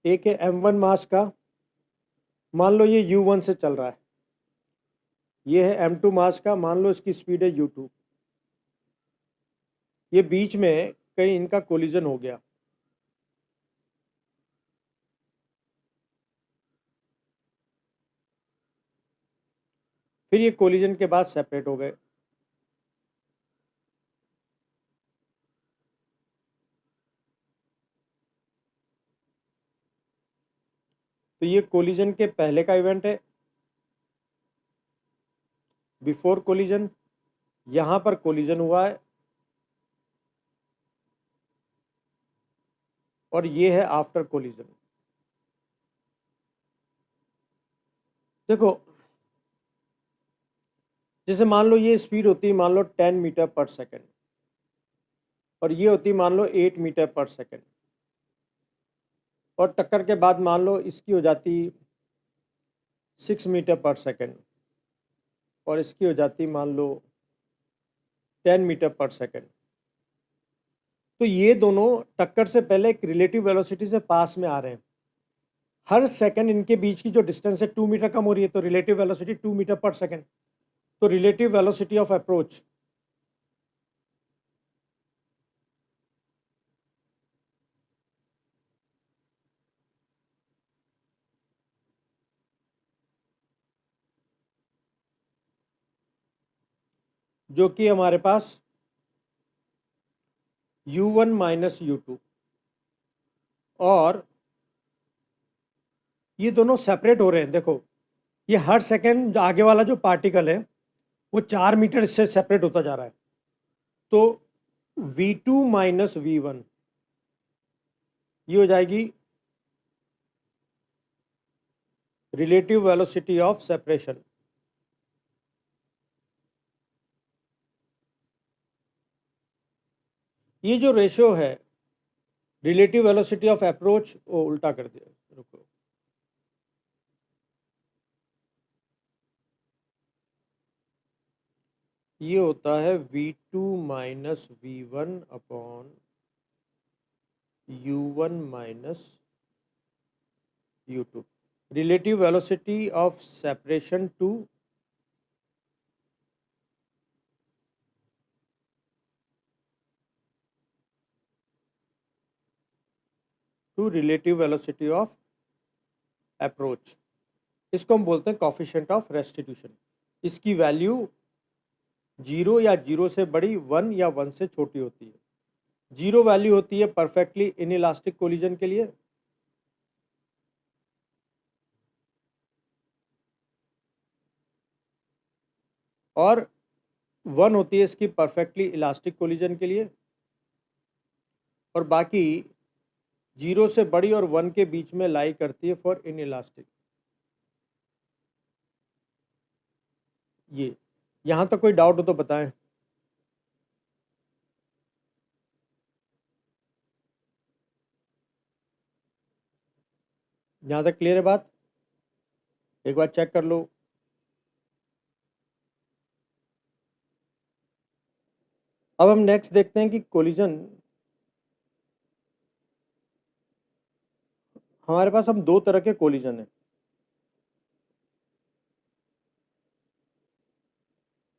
एक है m1 मास का, मान लो ये u1 से चल रहा है, ये है m2 मास का, मान लो इसकी स्पीड है u2। ये बीच में कहीं इनका कोलिजन हो गया, फिर ये कोलिजन के बाद सेपरेट हो गए। तो ये कोलिजन के पहले का इवेंट है, बिफोर कोलिजन। यहां पर कोलिजन हुआ है और ये है आफ्टर कोलिजन। देखो, जैसे मान लो ये स्पीड होती है, मान लो 10 मीटर पर सेकेंड, और ये होती है मान लो 8 मीटर पर सेकेंड, और टक्कर के बाद मान लो इसकी हो जाती 6 मीटर पर सेकेंड, और इसकी हो जाती मान लो 10 मीटर पर सेकेंड। तो ये दोनों टक्कर से पहले एक रिलेटिव वेलोसिटी से पास में आ रहे हैं। हर सेकंड इनके बीच की जो डिस्टेंस है 2 मीटर कम हो रही है, तो रिलेटिव वेलोसिटी 2 मीटर पर सेकंड। तो रिलेटिव वेलोसिटी ऑफ अप्रोच जो कि हमारे पास u1 माइनस u2, और ये दोनों सेपरेट हो रहे हैं। देखो, ये हर सेकंड आगे वाला जो पार्टिकल है वो 4 मीटर से सेपरेट होता जा रहा है। तो v2 माइनस v1 ये हो जाएगी रिलेटिव वेलोसिटी ऑफ सेपरेशन। ये जो रेशियो है रिलेटिव वेलोसिटी ऑफ अप्रोच, वो उल्टा कर दिया, रुको, ये होता है v2 minus v1 upon u1 minus u2। Relative velocity of separation to relative velocity of approach, इसको हम बोलते हैं कॉफिशिएंट ऑफ रेस्टिट्यूशन। इसकी वैल्यू 0 या 0 से बड़ी, 1 या 1 से छोटी होती है। 0 वैल्यू होती है परफेक्टली इनइलास्टिक कोलिजन के लिए, और 1 होती है इसकी परफेक्टली इलास्टिक कोलिजन के लिए, और बाकी 0 से बड़ी और 1 के बीच में लाई करती है फॉर इनइलास्टिक। ये यहाँ तक कोई डाउट हो तो बताएं। यहाँ तक क्लियर है बात? एक बार चेक कर लो। अब हम नेक्स्ट देखते हैं कि कोलिजन, हमारे पास हम दो तरह के कोलिजन है,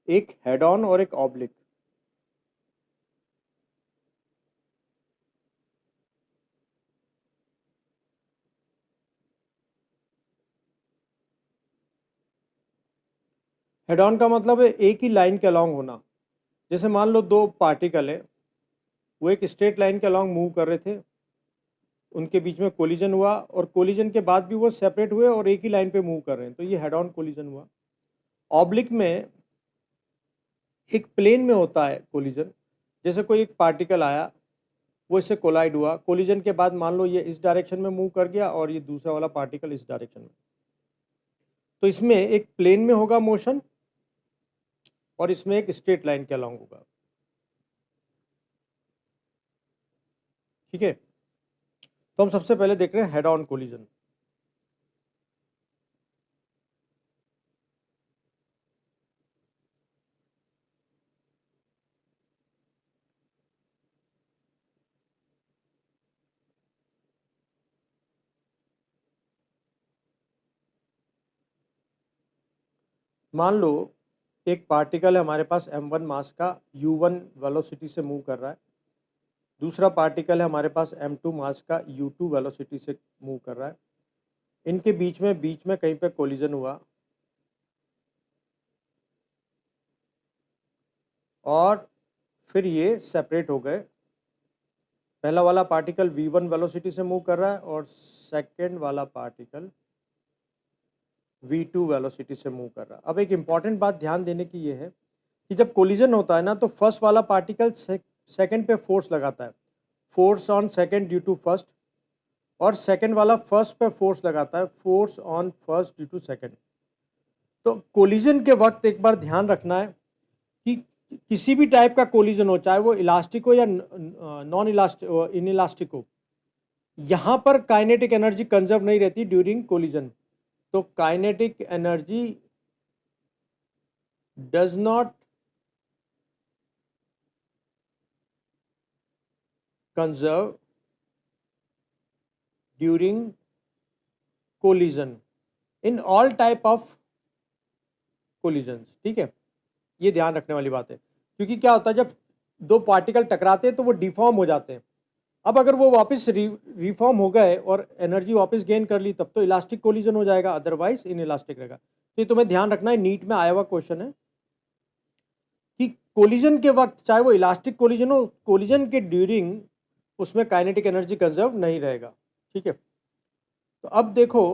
एक हेड ऑन और एक ऑब्लिक। हेड ऑन का मतलब है एक ही लाइन के अलॉन्ग होना। जैसे मान लो दो पार्टिकल है, वो एक स्ट्रेट लाइन के अलॉन्ग मूव कर रहे थे, उनके बीच में कोलिजन हुआ, और कोलिजन के बाद भी वो सेपरेट हुए और एक ही लाइन पे मूव कर रहे हैं, तो ये हेड ऑन कोलिजन हुआ। ऑब्लिक में एक प्लेन में होता है कोलिजन, जैसे कोई एक पार्टिकल आया, वो इससे कोलाइड हुआ, कोलिजन के बाद मान लो ये इस डायरेक्शन में मूव कर गया और ये दूसरा वाला पार्टिकल इस डायरेक्शन में, तो इसमें एक प्लेन में होगा मोशन और इसमें एक स्ट्रेट लाइन के अलॉन्ग होगा। ठीक है, तो हम सबसे पहले देख रहे हैं हेड ऑन कोलिजन। मान लो एक पार्टिकल है हमारे पास m1 मास का, u1 वेलोसिटी से मूव कर रहा है। दूसरा पार्टिकल है हमारे पास m2 मास का, u2 वेलोसिटी से मूव कर रहा है। इनके बीच में कहीं पे कोलिजन हुआ, और फिर ये सेपरेट हो गए। पहला वाला पार्टिकल v1 वेलोसिटी से मूव कर रहा है और सेकंड वाला पार्टिकल v2 वेलोसिटी से मूव कर रहा है। अब एक इंपॉर्टेंट बात ध्यान देने की ये है कि जब कोलिजन होता है ना तो फर्स्ट वाला पार्टिकल सेकंड पे फोर्स लगाता है, force on second due to first, और सेकंड वाला फर्स्ट पे फोर्स लगाता है, force on first due to second. तो कोलिजन के वक्त एक बार ध्यान रखना है कि किसी भी टाइप का कोलिजन हो, चाहे वो इलास्टिक हो या नॉन इलास्टिक इनइलास्टिक हो, यहां पर काइनेटिक एनर्जी कंजर्व नहीं रहती ड्यूरिंग कोलिजन। तो kinetic energy does not conserve during collision in all type of collisions. ठीक है, ये ध्यान रखने वाली बात है, क्योंकि क्या होता है जब दो पार्टिकल टकराते हैं तो वो डिफॉर्म हो जाते हैं। अब अगर वो वापस रिफॉर्म हो गए और एनर्जी वापस गेन कर ली तब तो इलास्टिक कोलिजन हो जाएगा, अदरवाइज इन इलास्टिक रहेगा। तो ये तुम्हें ध्यान रखना है, नीट में आया हुआ क्वेश्चन है कि कोलिजन के वक्त चाहे वो इलास्टिक कोलिजन हो, कोलिजन के ड्यूरिंग उसमें काइनेटिक एनर्जी कंजर्व नहीं रहेगा। ठीक है, तो अब देखो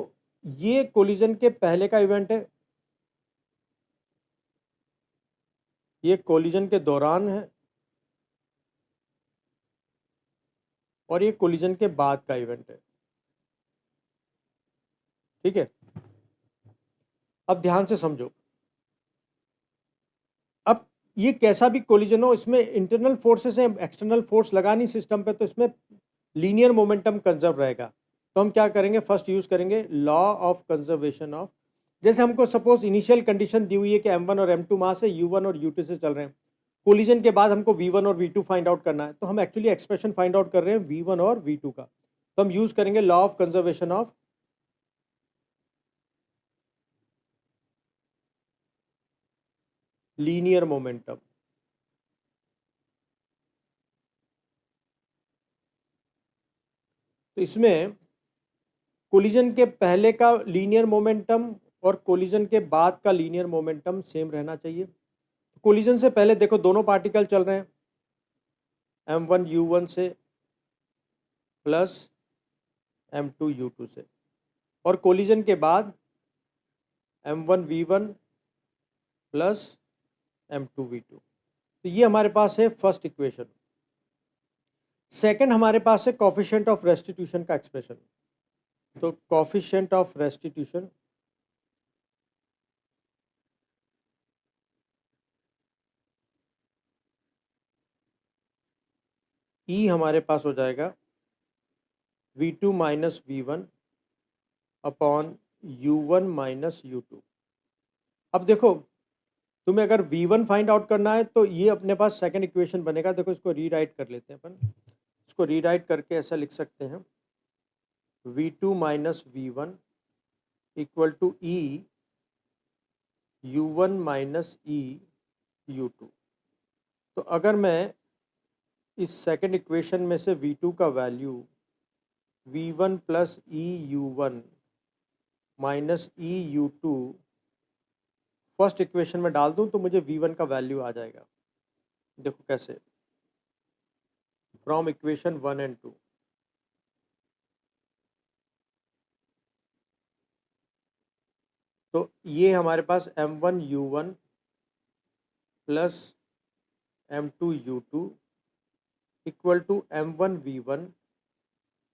ये कोलिजन के पहले का इवेंट है, ये कोलिजन के दौरान है, और ये कोलिजन के बाद का इवेंट है। ठीक है, अब ध्यान से समझो। अब ये कैसा भी कोलिजन हो, इसमें इंटरनल फोर्सेस हैं, एक्सटर्नल फोर्स लगा नहीं सिस्टम पे, तो इसमें लीनियर मोमेंटम कंजर्व रहेगा। तो हम क्या करेंगे, फर्स्ट यूज करेंगे लॉ ऑफ कंजर्वेशन ऑफ। जैसे हमको सपोज इनिशियल कंडीशन दी हुई है कि m1 और m2 मास है, u1 और u2 से चल रहे हैं। कोलिजन के बाद हमको v1 और v2 फाइंड आउट करना है, तो हम एक्चुअली एक्सप्रेशन फाइंड आउट कर रहे हैं v1 और v2 का। तो हम यूज करेंगे law of conservation of linear momentum. तो इसमें कोलिजन के पहले का लीनियर मोमेंटम और कोलिजन के बाद का लीनियर मोमेंटम सेम रहना चाहिए। कोलिजन से पहले देखो दोनों पार्टिकल चल रहे हैं, m1 u1 से प्लस m2 u2 से, और कोलिजन के बाद m1 v1 plus m2 v2। तो ये हमारे पास है फर्स्ट इक्वेशन। सेकंड हमारे पास है कोफिशिएंट ऑफ रेस्टिट्यूशन का एक्सप्रेशन। तो कोफिशिएंट ऑफ रेस्टिट्यूशन ई हमारे पास हो जाएगा v2 minus v1 upon u1 minus u2। अब देखो तुम्हें अगर v1 फाइंड आउट करना है तो ये अपने पास सेकंड इक्वेशन बनेगा। देखो इसको रीराइट कर लेते हैं अपन, इसको रीराइट करके ऐसा लिख सकते हैं v2 minus v1 equal to E u1 minus E u2। तो अगर मैं इस सेकंड इक्वेशन में से v2 का वैल्यू v1 प्लस ई u1 minus E u2 first equation में डाल दूं तो मुझे v1 का वैल्यू आ जाएगा। देखो कैसे, फ्रॉम इक्वेशन 1 एंड 2। तो ये हमारे पास m1 u1 plus m2 u2 equal to m1 v1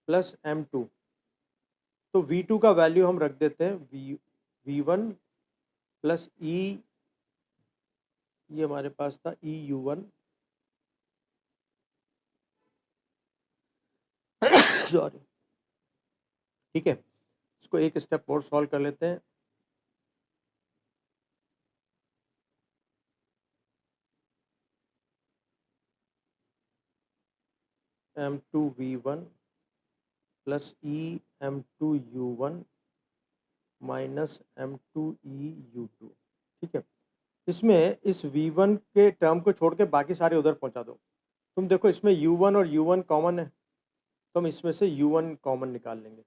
plus m2। तो v2 का वैल्यू हम रख देते हैं v1 प्लस ई, ये हमारे पास था ई u1 सॉरी। ठीक है, इसको एक स्टेप और सॉल्व कर लेते हैं। m2 v1 प्लस ई m2 u1 माइनस m2 ई u2। ठीक है, इसमें इस v1 के टर्म को छोड़ के बाकी सारे उधर पहुंचा दो। तुम देखो इसमें u1 और u1 कॉमन है, तो हम इसमें से u1 कॉमन निकाल लेंगे।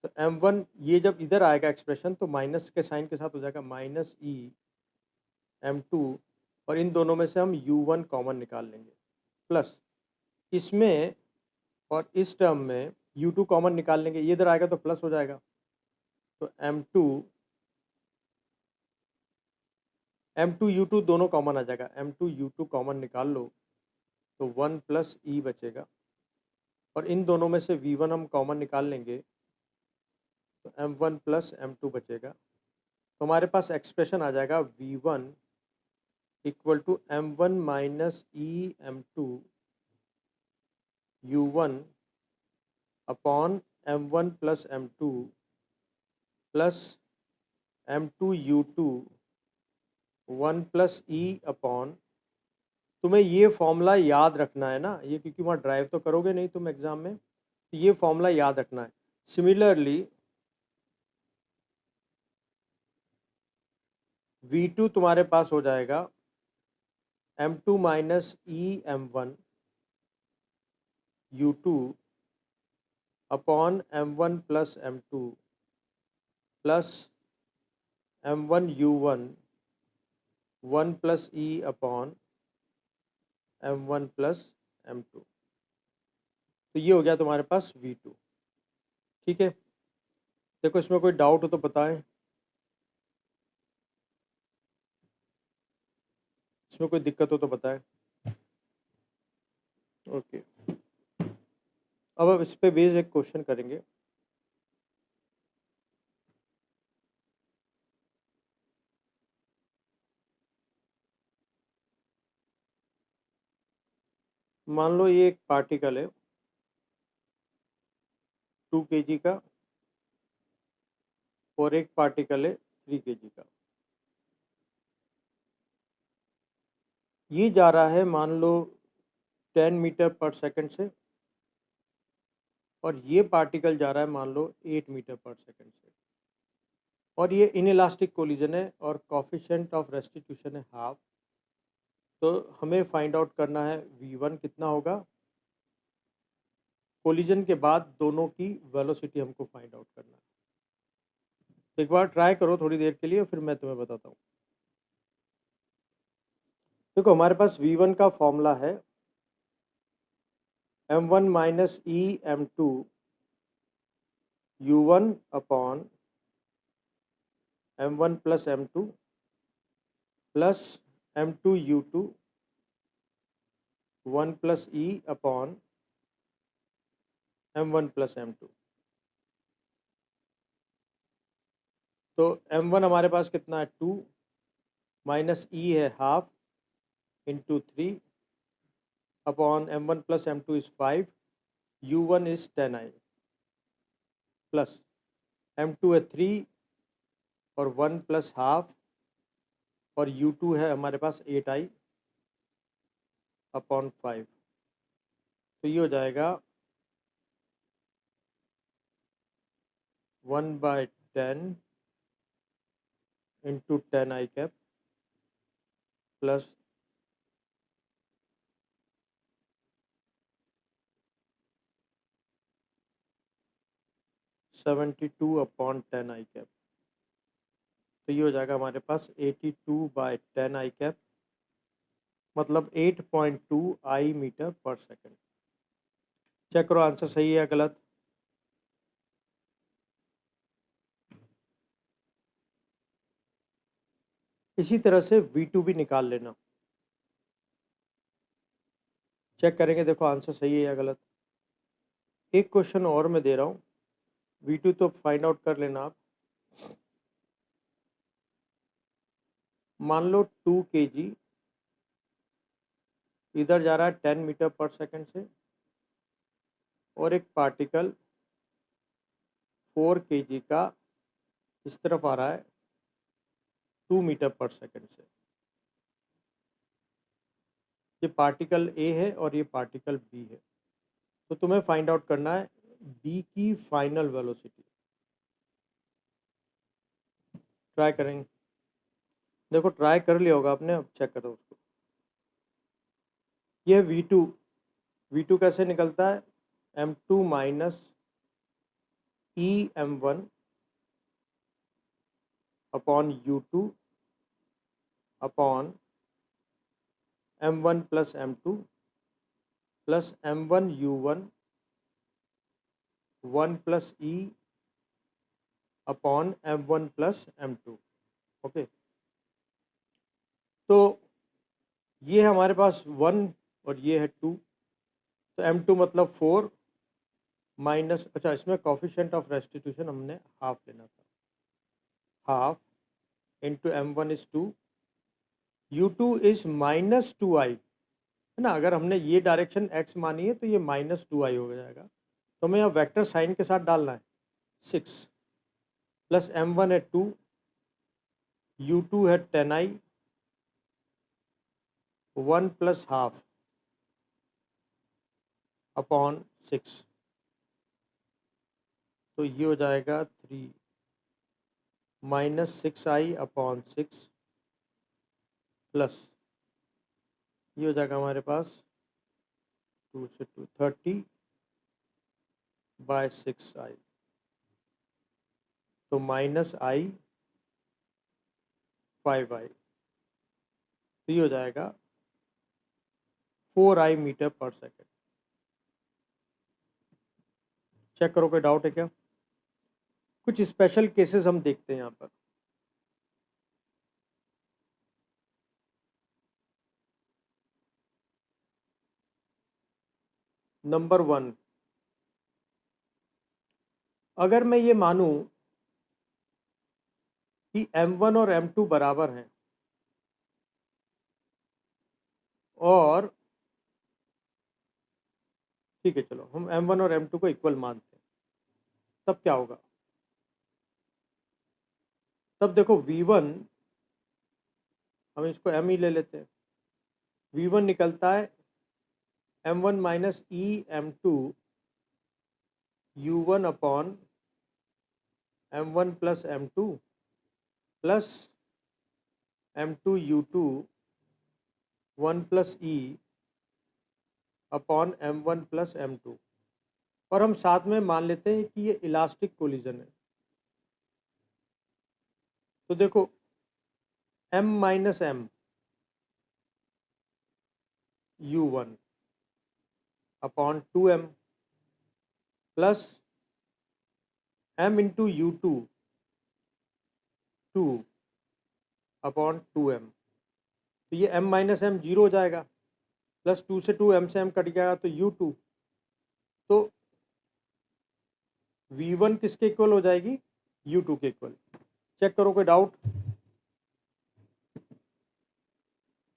तो m1 ये जब इधर आएगा एक्सप्रेशन तो माइनस के साइन के साथ हो जाएगा माइनस ई m2, और इन दोनों में से हम u1 कॉमन निकाल लेंगे, प्लस इसमें और इस टर्म में u2 कॉमन निकाल लेंगे, ये इधर आएगा तो प्लस हो जाएगा। तो m2 M2U2 दोनों कॉमन आ जाएगा, M2U2 कॉमन निकाल लो तो 1 प्लस ई बचेगा, और इन दोनों में से V1 हम कॉमन निकाल लेंगे तो M1 प्लस M2 बचेगा। तो हमारे पास एक्सप्रेशन आ जाएगा V1 equal to M1 minus E M2 U1 upon M1 plus M2 plus M2U2 1 plus E upon, तुम्हें ये फॉर्मूला याद रखना है ना, ये क्योंकि वहाँ ड्राइव तो करोगे नहीं तुम एग्जाम में, तो ये फॉर्मूला याद रखना है। सिमिलरली V2 तुम्हारे पास हो जाएगा M2 माइनस ई M1 U2 upon M1 plus M2 plus M1 U1 1 plus E upon M1 plus M2। तो ये हो गया तुम्हारे पास V2। ठीक है, देखो इसमें कोई डाउट हो तो बताएं, इसमें कोई दिक्कत हो तो बताएं। ओके, अब इस पे बेस्ड एक क्वेश्चन करेंगे। मान लो ये एक पार्टिकल है 2 kg का, और एक पार्टिकल है 3 kg का। ये जा रहा है मान लो 10 मीटर पर सेकंड से, और ये पार्टिकल जा रहा है मान लो 8 मीटर पर सेकंड से, और ये इनइलास्टिक कोलिजन है और कोफिशिएंट ऑफ रेस्टिट्यूशन है हाफ। तो हमें फाइंड आउट करना है V1 कितना होगा, कोलिजन के बाद दोनों की वेलोसिटी हमको फाइंड आउट करना है। तो एक बार ट्राई करो थोड़ी देर के लिए, फिर मैं तुम्हें बताता हूँ। देखो हमारे पास V1 का फॉर्मूला है M1 minus E M2 U1 upon M1 plus M2 plus M2 U2 1 plus E upon M1 plus M2। तो M1 हमारे पास कितना है 2, माइनस ई है half into 3 upon M1 plus M2 is 5, U1 is 10i plus M2 है 3 और 1 प्लस हाफ, और U2 है हमारे पास 8i अपॉन 5। तो ये हो जाएगा 1/10 into 10i cap plus 72 upon 10i cap. तो ये हो जाएगा हमारे पास 82/10i कैप, मतलब 8.2 आई मीटर पर सेकंड। चेक करो आंसर सही है या गलत। इसी तरह से V2 भी निकाल लेना। चेक करेंगे, देखो आंसर सही है या गलत। एक क्वेश्चन और मैं दे रहा हूँ, V2 तो फाइंड आउट कर लेना आप। मान लो 2 kg इधर जा रहा है 10 मीटर पर सेकंड से, और एक पार्टिकल 4 kg का इस तरफ आ रहा है 2 मीटर पर सेकंड से। ये पार्टिकल A है और ये पार्टिकल B है। तो तुम्हें फाइंड आउट करना है B की फाइनल वेलोसिटी। ट्राई करेंगे, देखो ट्राई कर लिया होगा आपने, अब चेक करो उसको। ये V2, V2 कैसे निकलता है M2 माइनस ई M1 upon U2 upon M1 plus M2 plus M1 U1 1 plus E upon M1 plus M2। Okay, तो ये है हमारे पास 1 और ये है 2, तो m2 मतलब 4 माइनस, अच्छा इसमें कोफिशिएंट ऑफ रेस्टिट्यूशन हमने हाफ लेना था, half into m1 is 2, u2 is -2i, है ना। अगर हमने ये डायरेक्शन x मानी है तो ये -2i हो जाएगा, तो हमें यहाँ वेक्टर साइन के साथ डालना है 6 प्लस m1 है 2, u2 है 10i, 1 प्लस हाफ अपॉन 6, तो ये हो जाएगा 3 -6i अपॉन 6 प्लस ये हो जाएगा हमारे पास 2 से 2 30/6i, तो -i 5i, तो ये हो जाएगा 4i मीटर पर सेकेंड। चेक करो कोई डाउट है क्या। कुछ स्पेशल केसेस हम देखते हैं यहाँ पर। नंबर 1, अगर मैं ये मानूं कि m1 और m2 बराबर हैं और ठीक है, चलो हम m1 और m2 को इक्वल मानते हैं, तब क्या होगा। तब देखो v1, हम इसको m ही ले लेते हैं, v1 निकलता है m1 minus E m2 u1 upon m1 plus m2 plus m2 u2 1 plus E upon m1 plus m2, और हम साथ में मान लेते हैं कि ये इलास्टिक कोलिजन है। तो देखो m minus m u1 upon 2m plus m into u2 2 upon 2m, तो ये m माइनस m जीरो हो जाएगा, प्लस 2 से 2 m से m कट जाएगा तो u2, तो v1 किसके इक्वल हो जाएगी, u2 के इक्वल। चेक करो कोई डाउट।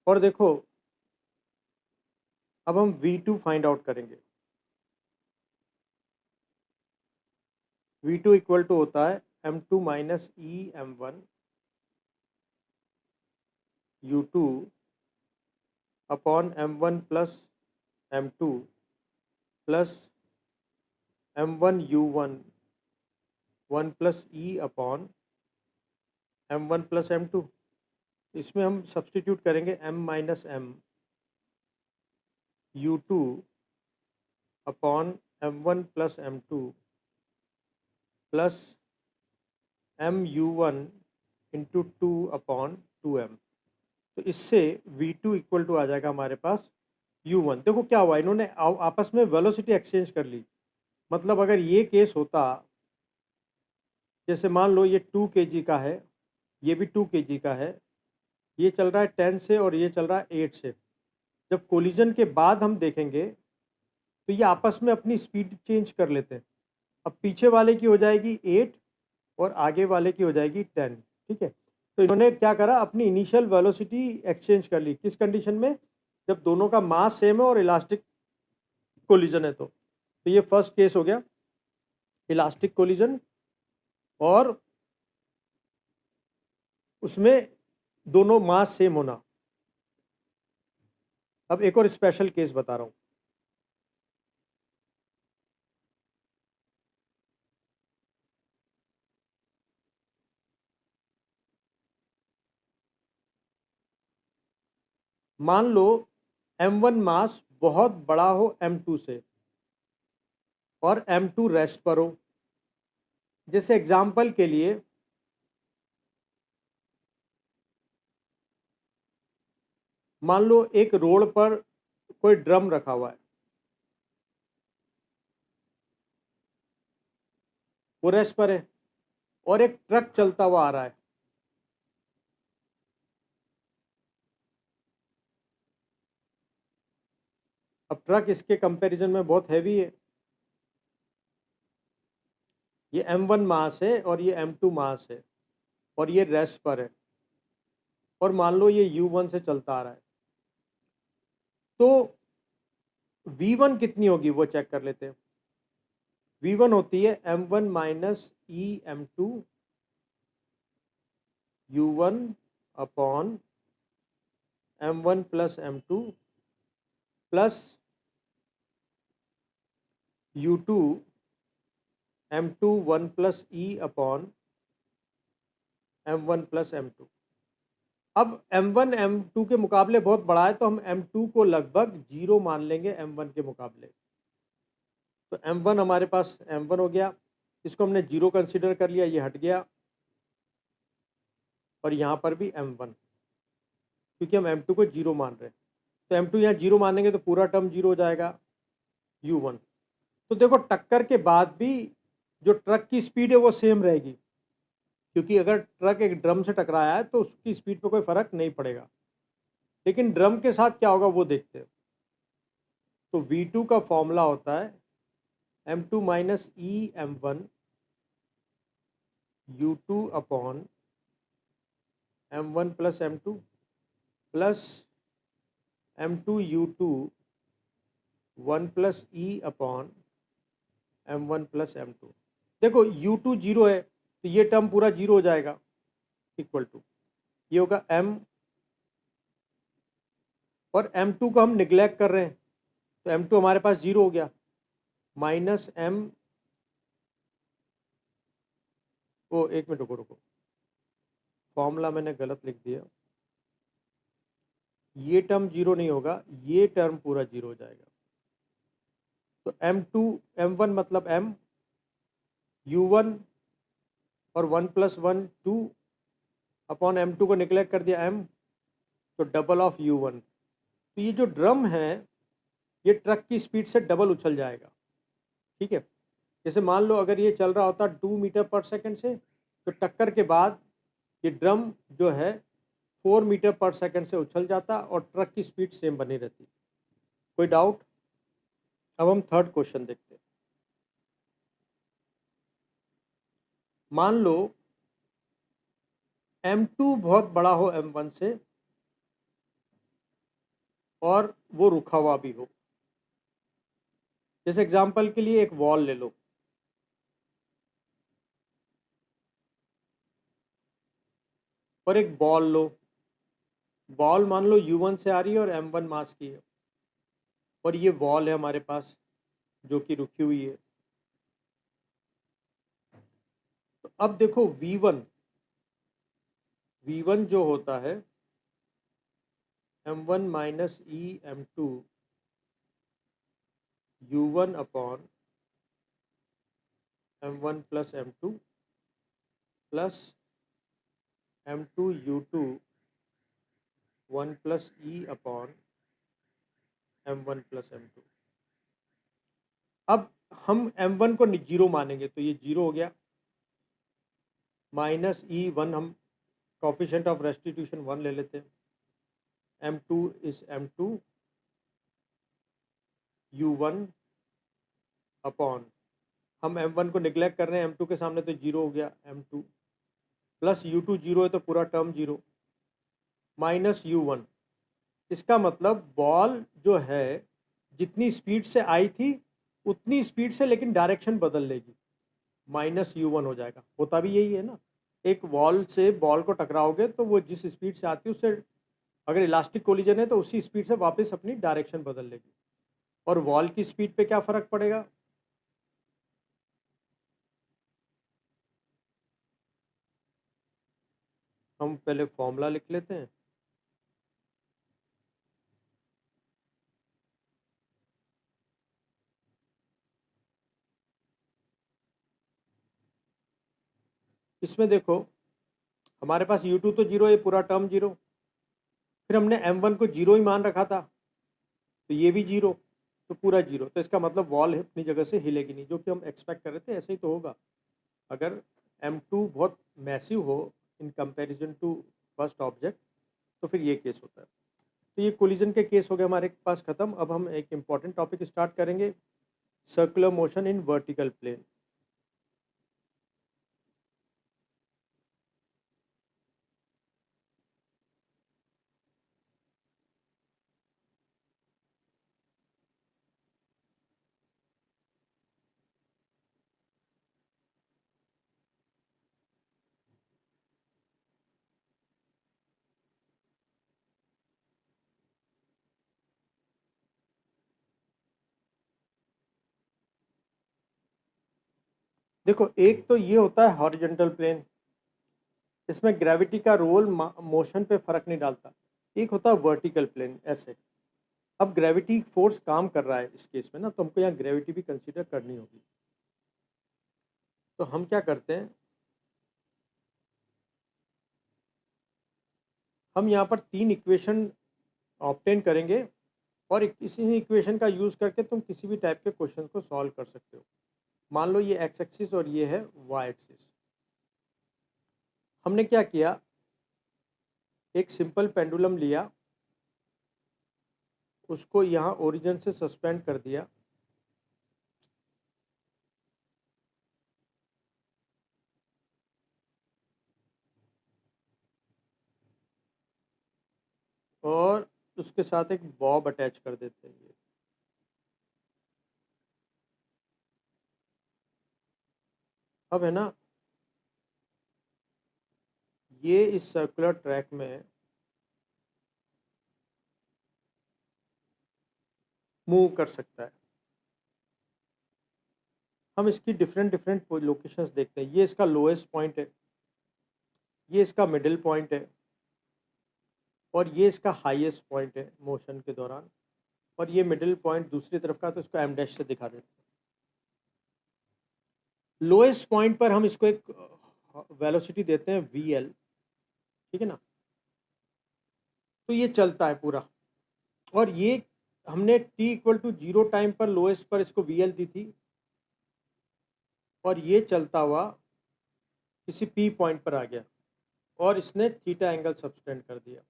और देखो अब हम v2 फाइंड आउट करेंगे। v2 इक्वल टू होता है m2 माइनस ई m1 u2 upon m1 plus m2 plus m1 u1 1 plus E upon m1 plus m2। इसमें हम सब्सटीट्यूट करेंगे m minus m u2 upon m1 plus m2 plus m u1 into 2 upon 2m, तो इससे v2 इक्वल टू आ जाएगा हमारे पास u1। देखो क्या हुआ, इन्होंने आपस में वेलोसिटी एक्सचेंज कर ली। मतलब अगर ये केस होता, जैसे मान लो ये 2 kg का है, ये भी 2 kg का है, ये चल रहा है 10 से और ये चल रहा है 8 से, जब कोलिजन के बाद हम देखेंगे तो ये आपस में अपनी स्पीड चेंज कर लेते हैं। अब पीछे वाले की हो जाएगी 8 और आगे वाले की हो जाएगी 10, ठीक है। तो इन्होंने क्या करा, अपनी इनिशियल वेलोसिटी एक्सचेंज कर ली। किस कंडीशन में, जब दोनों का मास सेम है और इलास्टिक कोलिजन है। तो ये फर्स्ट केस हो गया, इलास्टिक कोलिजन, और उसमें दोनों मास सेम होना। अब एक और स्पेशल केस बता रहा हूं। मान लो m1 मास बहुत बड़ा हो m2 से और m2 रेस्ट पर हो। जैसे एग्जाम्पल के लिए मान लो एक रोड पर कोई ड्रम रखा हुआ है, वो रेस्ट पर है, और एक ट्रक चलता हुआ आ रहा है। अब ट्रक इसके कंपैरिजन में बहुत हैवी है, ये m1 मास है और ये m2 मास है और ये रेस्ट पर है, और मान लो ये u1 से चलता आ रहा है, तो v1 कितनी होगी वो चेक कर लेते हैं। v1 होती है m1 minus E m2 u1 upon m1 plus m2 plus u2 m2 1 plus E upon m1 plus m2। अब m1 m2 के मुकाबले बहुत बड़ा है, तो हम m2 को लगभग 0 मान लेंगे m1 के मुकाबले। तो m1 हमारे पास m1 हो गया, इसको हमने 0 कंसिडर कर लिया, ये हट गया, और यहाँ पर भी m1, क्योंकि हम m2 को 0 मान रहे हैं। तो m2 यहाँ 0 मानेंगे तो पूरा टर्म 0 हो जाएगा u1। तो देखो टक्कर के बाद भी जो ट्रक की स्पीड है वो सेम रहेगी, क्योंकि अगर ट्रक एक ड्रम से टकराया है तो उसकी स्पीड पे कोई फर्क नहीं पड़ेगा। लेकिन ड्रम के साथ क्या होगा वो देखते हैं। तो v2 का फॉर्मूला होता है m2 माइनस ई m1 u2 upon m1 plus m2 plus m2 u2 1 plus E upon m1 plus m2। देखो u2 0 है तो ये टर्म पूरा 0 हो जाएगा, इक्वल टू ये होगा m, और m2 को हम निगलेक्ट कर रहे हैं तो m2 हमारे पास 0 हो गया, माइनस m, ओ एक मिनट रुको, फॉर्मूला मैंने गलत लिख दिया, ये टर्म 0 नहीं होगा, ये टर्म पूरा 0 हो जाएगा। तो m2 m1 मतलब m, u1 और 1 प्लस 1 2 अपॉन m2 को निगलेक्ट कर दिया m, तो डबल ऑफ u1। तो ये जो ड्रम है ये ट्रक की स्पीड से डबल उछल जाएगा, ठीक है। जैसे मान लो अगर ये चल रहा होता 2 मीटर पर सेकंड से, तो टक्कर के बाद ये ड्रम जो है 4 मीटर पर सेकंड से उछल जाता और ट्रक की स्पीड सेम बनी रहती। कोई डाउट? अब हम थर्ड क्वेश्चन देखते हैं। मान लो m2 बहुत बड़ा हो m1 से और वो रुका हुआ भी हो। जैसे एग्जांपल के लिए एक वॉल ले लो, और एक बॉल लो, बॉल मान लो u1 से आ रही है और m1 मास की है, और ये वॉल है हमारे पास जो कि रुकी हुई है। तो अब देखो v1 जो होता है m1 minus E m2 u1 upon m1 plus m2 plus m2 u2 1 plus E upon m1 plus m2। अब हम m1 को 0 मानेंगे तो ये 0 हो गया, माइनस E1 हम कोफिशिएंट ऑफ रेस्टिट्यूशन 1 ले लेते हैं, m2 is m2 u1 upon, हम m1 को निगलेक्ट कर रहे हैं, m2 के सामने तो 0 हो गया, m2 प्लस u2 0 है तो पूरा टर्म 0, माइनस u1। इसका मतलब बॉल जो है जितनी स्पीड से आई थी उतनी स्पीड से लेकिन डायरेक्शन बदल लेगी, माइनस u1 हो जाएगा। होता भी यही है ना, एक वॉल से बॉल को टकराओगे तो वो जिस स्पीड से आती है उससे अगर इलास्टिक कोलिजन है तो उसी स्पीड से वापस अपनी डायरेक्शन बदल लेगी। और वॉल की स्पीड पे क्या फर्क पड़ेगा? हम पहले फॉर्मूला लिख लेते हैं। इसमें देखो हमारे पास u2 तो 0 है, पूरा टर्म 0, फिर हमने m1 को 0 ही मान रखा था तो ये भी 0, तो पूरा 0। तो इसका मतलब वॉल अपनी जगह से हिलेगी नहीं, जो कि हम एक्सपेक्ट कर रहे थे ऐसे ही तो होगा। अगर m2 बहुत मैसिव हो in comparison to first object तो फिर ये केस होता है। तो ये कोलिजन के केस हो गए हमारे पास ख़त्म। अब हम एक इम्पॉर्टेंट टॉपिक स्टार्ट करेंगे, circular motion in vertical plane. देखो, एक तो ये होता है हॉरिजॉन्टल प्लेन, इसमें ग्रेविटी का रोल मोशन पे फर्क नहीं डालता। एक होता है वर्टिकल प्लेन, ऐसे। अब ग्रेविटी फोर्स काम कर रहा है इस केस में ना, तो हमको यहाँ ग्रेविटी भी कंसीडर करनी होगी। तो हम क्या करते हैं, हम यहाँ पर 3 इक्वेशन ऑब्टेन करेंगे और इसी इक्वेशन का यूज़ करके तुम किसी भी टाइप के क्वेश्चन को सॉल्व कर सकते हो। मान लो ये एक्स एक्सिस और ये है वाई एक्सिस। हमने क्या किया, एक सिंपल पेंडुलम लिया, उसको यहाँ ओरिजिन से सस्पेंड कर दिया, और उसके साथ एक बॉब अटैच कर देते हैं। ये अब है ना, ये इस सर्कुलर ट्रैक में मूव कर सकता है। हम इसकी डिफरेंट डिफरेंट लोकेशंस देखते हैं। ये इसका लोएस्ट पॉइंट है, ये इसका मिडिल पॉइंट है, और ये इसका हाईएस्ट पॉइंट है मोशन के दौरान, और ये मिडिल पॉइंट दूसरी तरफ का, तो इसको एम डैश से दिखा देते हैं। लोएस्ट पॉइंट पर हम इसको एक वेलोसिटी देते हैं वी एल, ठीक है ना। तो ये चलता है पूरा, और ये हमने t इक्वल टू 0 टाइम पर लोएस्ट पर इसको वी एल दी थी, और ये चलता हुआ किसी p पॉइंट पर आ गया और इसने थीटा एंगल सब्सटेंड कर दिया,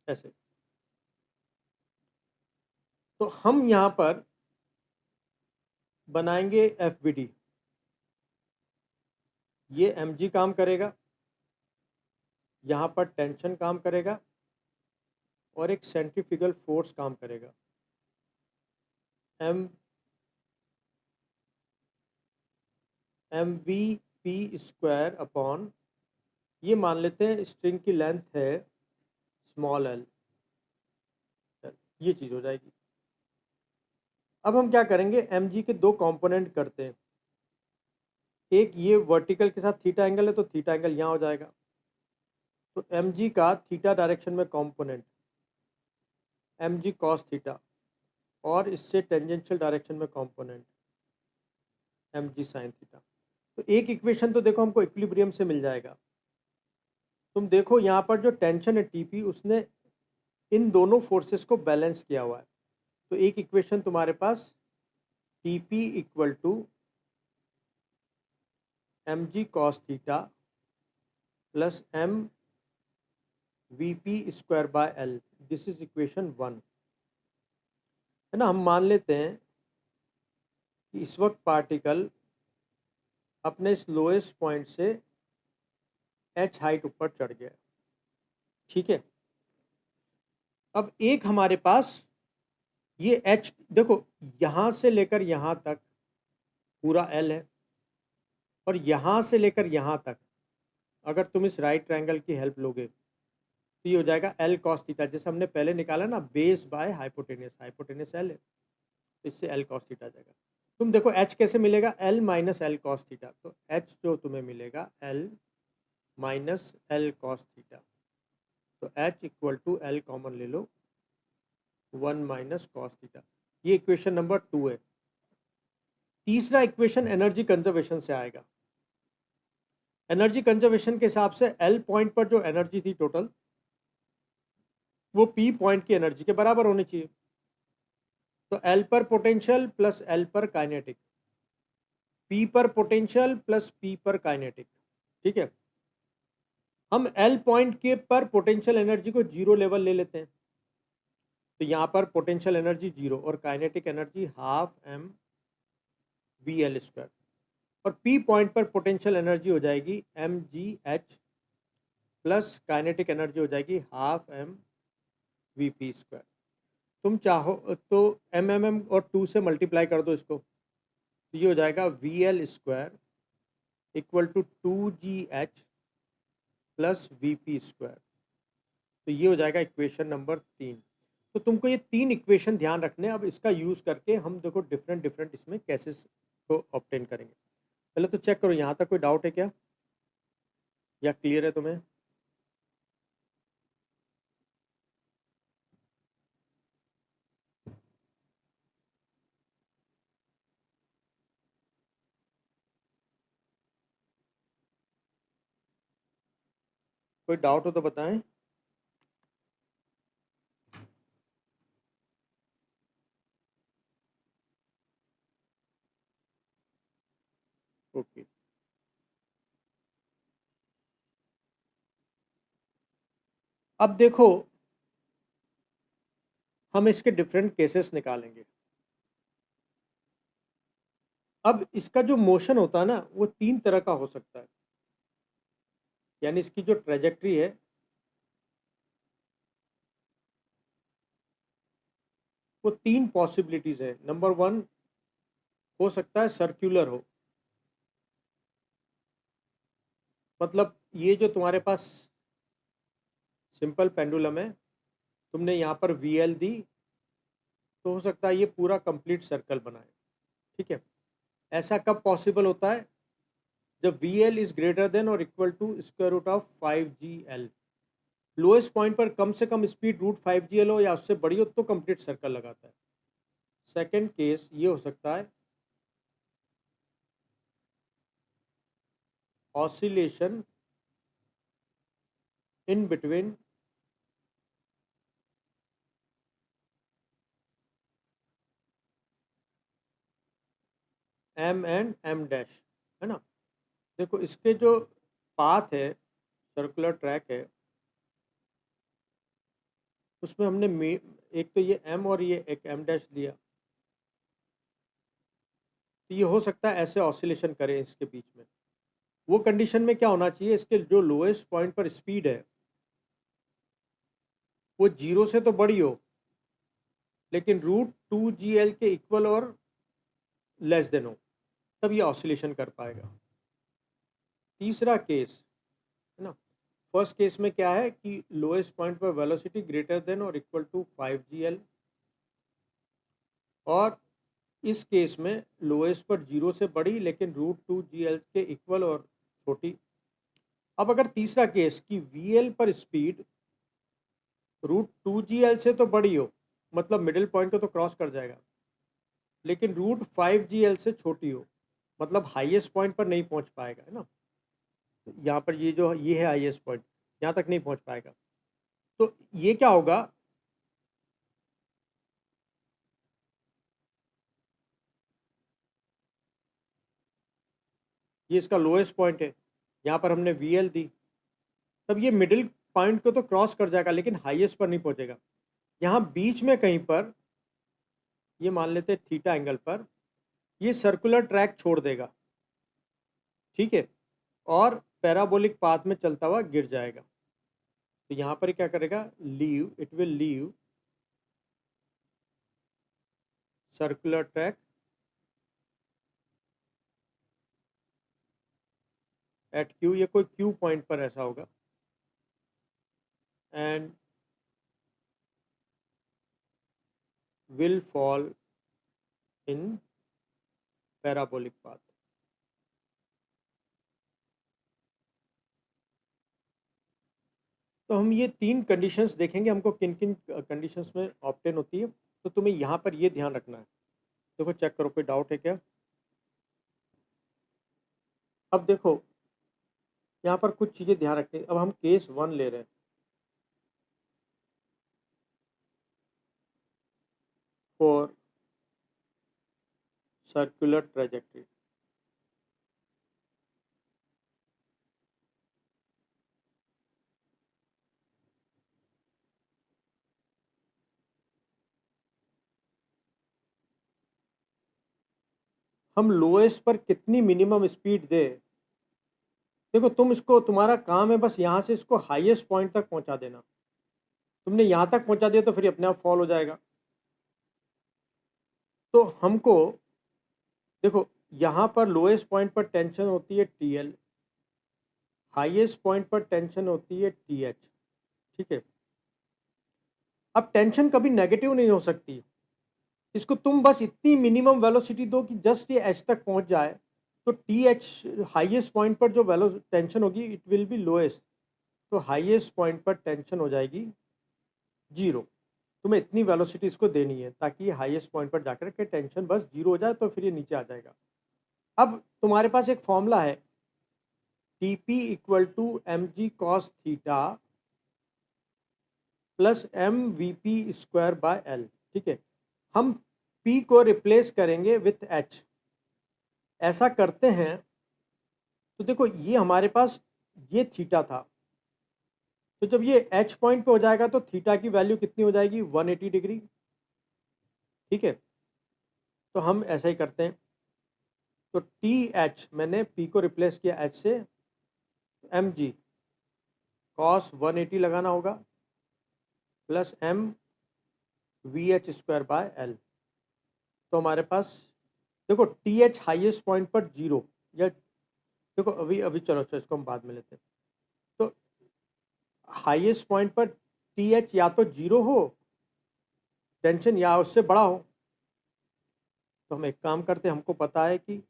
ऐसे। तो हम यहाँ पर बनाएंगे एफ बी डी। ये एम जी काम करेगा, यहाँ पर टेंशन काम करेगा, और एक सेंट्रीफ्यूगल फोर्स काम करेगा, M V P square upon, ये मान लेते हैं स्ट्रिंग की लेंथ है स्मॉल एल, ये चीज़ हो जाएगी। अब हम क्या करेंगे, एम जी के 2 कंपोनेंट करते हैं। एक ये वर्टिकल के साथ थीटा एंगल है, तो थीटा एंगल यहाँ हो जाएगा। तो एम जी का थीटा डायरेक्शन में component M G cos theta, और इससे टेंजेंशियल डायरेक्शन में component M G sine theta. तो एक इक्वेशन तो देखो हमको इक्विलिब्रियम से मिल जाएगा। तुम देखो यहाँ पर जो टेंशन है टीपी, उसने इन दोनों फोर्सेस को बैलेंस किया हुआ है। तो एक इक्वेशन तुम्हारे पास TP equal to M G cos theta plus M V P square by L, this is equation 1, है ना। हम मान लेते हैं कि इस वक्त पार्टिकल अपने इस लोएस्ट पॉइंट से h हाइट ऊपर चढ़ गया, ठीक है। अब एक हमारे पास ये h, देखो यहाँ से लेकर यहाँ तक पूरा l है, और यहाँ से लेकर यहाँ तक अगर तुम इस राइट ट्रायंगल की हेल्प लोगे तो ये हो जाएगा एल कॉस थीटा, जैसे हमने पहले निकाला ना, base by hypotenuse, hypotenuse L है, तो इससे एल कॉस थीटा जाएगा। तुम देखो एच कैसे मिलेगा, L minus L cos theta, तो एच जो तुम्हें मिलेगा L minus L cos theta, तो H equal to L common ले लो, 1 माइनस कॉस थीटा। ये इक्वेशन नंबर 2 है। तीसरा इक्वेशन एनर्जी कंजर्वेशन से आएगा। एनर्जी कंजर्वेशन के हिसाब से एल पॉइंट पर जो एनर्जी थी टोटल, वो पी पॉइंट की एनर्जी के बराबर होनी चाहिए। तो एल पर पोटेंशियल प्लस एल पर काइनेटिक, पी पर पोटेंशियल प्लस पी पर काइनेटिक, ठीक है। हम एल पॉइंट के पर पोटेंशियल एनर्जी को 0 लेवल ले लेते हैं, तो यहाँ पर पोटेंशियल एनर्जी 0 और kinetic energy half M V L square, और पी पॉइंट पर पोटेंशियल एनर्जी हो जाएगी M G H plus kinetic energy हो जाएगी half M V P square. तुम चाहो तो एम और 2 से मल्टीप्लाई कर दो इसको, तो ये हो जाएगा V L square equal to 2 GH plus V P square. तो ये हो जाएगा इक्वेशन नंबर 3। तो तुमको ये 3 इक्वेशन ध्यान रखने, अब इसका यूज़ करके हम देखो डिफरेंट डिफरेंट इसमें कैसेस को ऑब्टेन करेंगे। पहले तो चेक करो यहाँ तक कोई डाउट है क्या, या क्लियर है तुम्हें? कोई डाउट हो तो बताएं। ओके, अब देखो हम इसके डिफरेंट केसेस निकालेंगे। अब इसका जो मोशन होता है ना वो 3 तरह का हो सकता है, यानी इसकी जो ट्रेजेक्ट्री है वो 3 पॉसिबिलिटीज है। नंबर 1 हो सकता है सर्कुलर हो, मतलब ये जो तुम्हारे पास सिंपल पेंडुलम है, तुमने यहाँ पर वी एल दी, तो हो सकता है ये पूरा कंप्लीट सर्कल बनाए। ठीक है, ऐसा कब पॉसिबल होता है? जब V L is greater than और equal to square root of 5GL। Lowest point पर कम से कम स्पीड रूट 5GL हो या उससे बड़ी हो तो कंप्लीट सर्कल लगाता है। सेकेंड केस ये हो सकता है oscillation in between M and M dash, है ना। देखो इसके जो पाथ है, सर्कुलर ट्रैक है, उसमें हमने एक तो ये एम और ये एक एम डैश दिया, तो ये हो सकता है ऐसे ऑसिलेशन करें इसके बीच में। वो कंडीशन में क्या होना चाहिए, इसके जो लोएस्ट पॉइंट पर स्पीड है वो 0 से तो बड़ी हो, लेकिन रूट 2GL के इक्वल और लेस देन हो, तब ये ऑसिलेशन कर पाएगा। तीसरा केस है ना, फर्स्ट केस में क्या है कि लोएस्ट पॉइंट पर वेलोसिटी ग्रेटर देन और इक्वल टू 5GL, और इस केस में लोएस्ट पर 0 से बड़ी लेकिन रूट 2GL के इक्वल और छोटी। अब अगर तीसरा केस कि VL पर स्पीड रूट 2GL से तो बड़ी हो, मतलब मिडिल पॉइंट को तो क्रॉस कर जाएगा, लेकिन रूट 5GL से छोटी हो, मतलब हाईएस्ट पॉइंट पर नहीं पहुंच पाएगा, है ना। यहाँ पर ये है हाईएस्ट पॉइंट, यहाँ तक नहीं पहुंच पाएगा। तो ये क्या होगा, ये इसका लोएस्ट पॉइंट है, यहाँ पर हमने VL दी, तब ये मिडिल पॉइंट को तो क्रॉस कर जाएगा लेकिन हाईएस्ट पर नहीं पहुंचेगा। यहाँ बीच में कहीं पर, ये मान लेते हैं थीटा एंगल पर, ये सर्कुलर ट्रैक छोड़ देगा, ठीक है, और पैराबोलिक पाथ में चलता हुआ गिर जाएगा। तो यहाँ पर क्या करेगा, it will leave circular track at Q, ये कोई Q पॉइंट पर ऐसा होगा, and will fall in parabolic path. तो हम ये 3 कंडीशंस देखेंगे, हमको किन किन कंडीशंस में ऑब्टेन होती है, तो तुम्हें यहाँ पर ये ध्यान रखना है। देखो चेक करो कोई डाउट है क्या। अब देखो यहाँ पर कुछ चीज़ें ध्यान रखनी, अब हम केस 1 ले रहे हैं, फॉर सर्कुलर ट्रेजेक्ट्री। हम लोएस्ट पर कितनी मिनिमम स्पीड दे। देखो तुम इसको, तुम्हारा काम है बस यहाँ से इसको हाईएस्ट पॉइंट तक पहुँचा देना। तुमने यहाँ तक पहुँचा दिया तो फिर अपने आप फॉल हो जाएगा। तो हमको देखो, यहाँ पर लोएस्ट पॉइंट पर टेंशन होती है TL, हाईएस्ट पॉइंट पर टेंशन होती है TH। ठीक है, अब टेंशन कभी नेगेटिव नहीं हो सकती। इसको तुम बस इतनी मिनिमम वेलोसिटी दो कि जस्ट ये H तक पहुंच जाए, तो TH हाईएस्ट पॉइंट पर जो टेंशन होगी इट विल बी लोएस्ट, तो हाईएस्ट पॉइंट पर टेंशन हो जाएगी 0। तुम्हें इतनी वेलोसिटी इसको देनी है ताकि ये हाईएस्ट पॉइंट पर जाकर के टेंशन बस 0 हो जाए, तो फिर ये नीचे आ जाएगा। अब तुम्हारे पास एक फॉर्मूला है TP equal to mg cos theta plus MVP square by L। ठीक है, हम P को रिप्लेस करेंगे विथ H। ऐसा करते हैं तो देखो ये हमारे पास ये थीटा था, तो जब ये H पॉइंट पे हो जाएगा तो थीटा की वैल्यू कितनी हो जाएगी 180 डिग्री। ठीक है, तो हम ऐसा ही करते हैं, तो TH मैंने P को रिप्लेस किया H से, mg cos 180 लगाना होगा plus MVH square by L। तो हमारे पास देखो TH हाईएस्ट पॉइंट पर 0, या देखो अभी अभी चलो इसको हम बाद में लेते हैं। तो हाईएस्ट पॉइंट पर TH या तो 0 हो टेंशन या उससे बड़ा हो, तो हम एक काम करते हैं, हमको पता है कि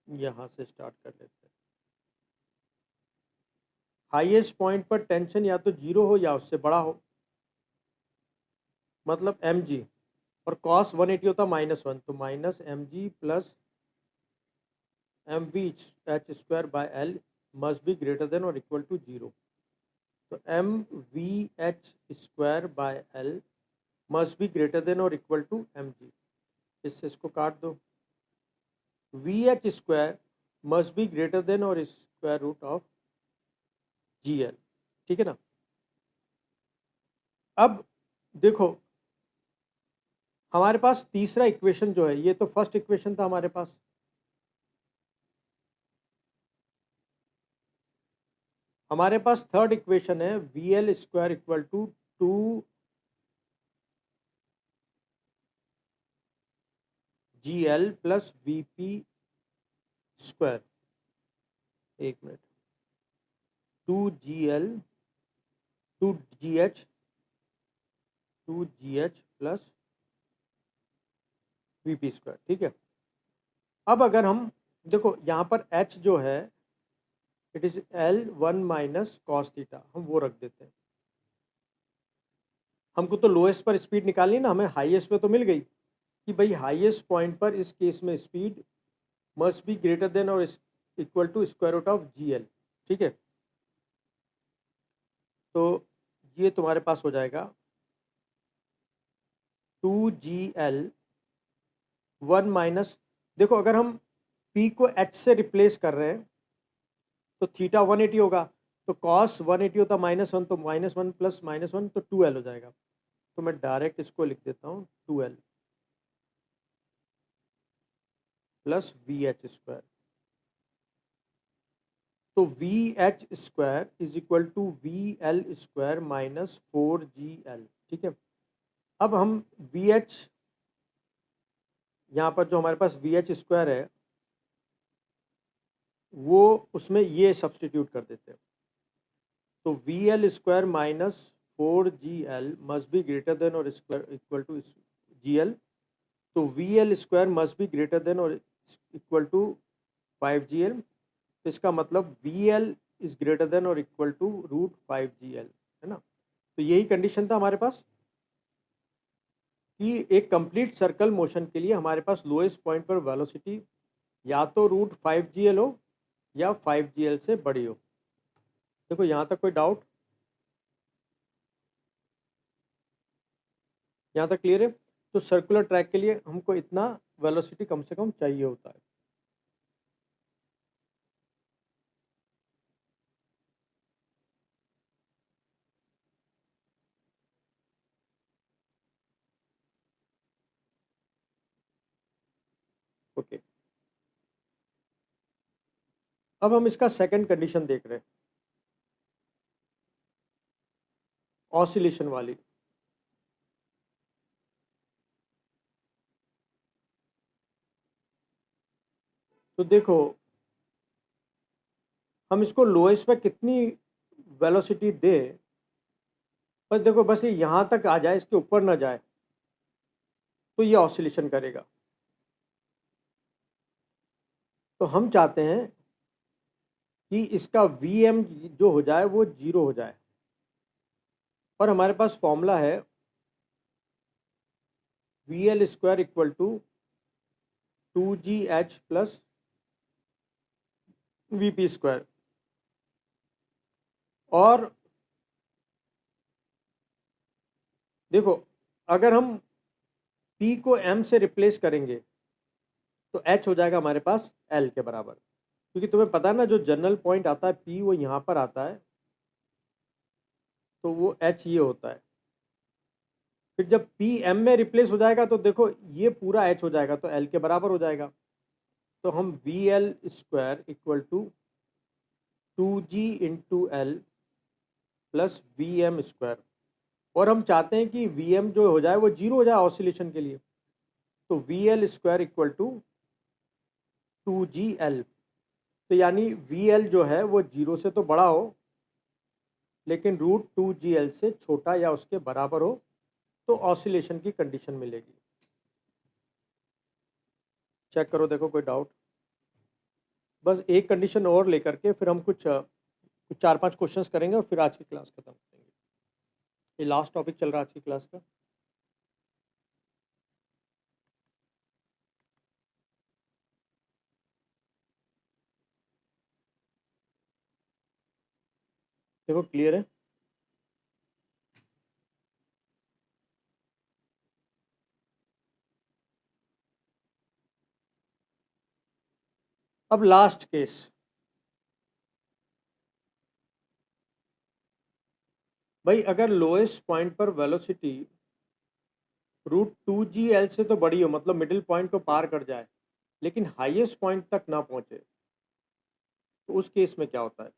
यहाँ से स्टार्ट कर लेते हैं। हाईएस्ट पॉइंट पर टेंशन या तो 0 हो या उससे बड़ा हो, मतलब mg, और cos 180 होता -1, तो minus mg plus MVH square by L must be greater than और इक्वल टू 0। तो MVH square by L must be greater than और इक्वल टू mg। इससे इसको काट दो, VH square must be greater than और स्क्वायर रूट ऑफ GL। ठीक है ना। अब देखो हमारे पास तीसरा इक्वेशन जो है, ये तो फर्स्ट इक्वेशन था हमारे पास, हमारे पास थर्ड इक्वेशन है VL square equal to 2GL plus VP square. एक minute, 2GL 2GH 2GH plus VP square. ठीक है, अब अगर हम देखो यहाँ पर H जो है it is L1 minus cos theta, हम वो रख देते हैं। हमको तो लोएस्ट पर स्पीड निकालनी ना, हमें हाईएस्ट पे तो मिल गई कि भाई हाईएस्ट पॉइंट पर इस केस में speed must be greater than और equal to square root of GL। ठीक है, तो ये तुम्हारे पास हो जाएगा 2GL 1 माइनस, देखो अगर हम P को H से रिप्लेस कर रहे हैं तो थीटा 180 होगा, तो कॉस 180 होता -1, तो -1 प्लस -1 तो 2L हो जाएगा। तो मैं डायरेक्ट इसको लिख देता हूँ 2L प्लस VH स्क्वायर। तो VH square is equal to VL square minus 4GL। ठीक है, अब हम VH, यहाँ पर जो हमारे पास VH स्क्वायर है वो उसमें ये सब्सटीट्यूट कर देते हैं, तो VL square minus 4GL must be greater than और स्क्वायर इक्वल टू GL। तो VL square must be greater than और इक्वल टू 5GL। तो इसका मतलब VL इज ग्रेटर देन और इक्वल टू रूट 5GL, है ना। तो यही कंडीशन था हमारे पास कि एक कंप्लीट सर्कल मोशन के लिए हमारे पास लोएस्ट पॉइंट पर वेलोसिटी या तो रूट 5GL हो या 5GL से बड़ी हो। देखो यहाँ तक कोई डाउट, यहाँ तक क्लियर है। तो सर्कुलर ट्रैक के लिए हमको इतना वेलोसिटी कम से कम चाहिए होता है। ओके, अब हम इसका सेकंड कंडीशन देख रहे हैं, ऑसिलेशन वाली। तो देखो हम इसको लोएस्ट पे कितनी वेलोसिटी दे, बस देखो बस ये यहाँ तक आ जाए, इसके ऊपर ना जाए, तो ये ऑसिलेशन करेगा। तो हम चाहते हैं कि इसका Vm जो हो जाए वो 0 हो जाए, और हमारे पास फॉर्मूला है VL square equal to 2GH plus VP square. और देखो अगर हम P को M से रिप्लेस करेंगे तो H हो जाएगा हमारे पास L के बराबर, क्योंकि तुम्हें पता है ना जो जनरल पॉइंट आता है P वो यहाँ पर आता है, तो वो H ये होता है। फिर जब P M में रिप्लेस हो जाएगा तो देखो ये पूरा H हो जाएगा, तो L के बराबर हो जाएगा। तो हम VL square equal to 2G into L plus VM square, और हम चाहते हैं कि Vm जो हो जाए वो 0 हो जाए ऑसिलेशन के लिए, तो VL square equal to 2GL। तो यानी VL जो है वो 0 से तो बड़ा हो लेकिन √2GL से छोटा या उसके बराबर हो, तो ऑसिलेशन की कंडीशन मिलेगी। चेक करो, देखो कोई डाउट। बस एक कंडीशन और लेकर के फिर हम कुछ 4-5 क्वेश्चंस करेंगे और फिर आज की क्लास खत्म करेंगे। ये लास्ट टॉपिक चल रहा है आज की क्लास का। देखो क्लियर है? अब लास्ट केस, भाई अगर लोएस्ट पॉइंट पर वेलोसिटी √2GL से तो बड़ी हो, मतलब मिडिल पॉइंट को पार कर जाए, लेकिन हाईएस्ट पॉइंट तक ना पहुंचे, तो उस केस में क्या होता है?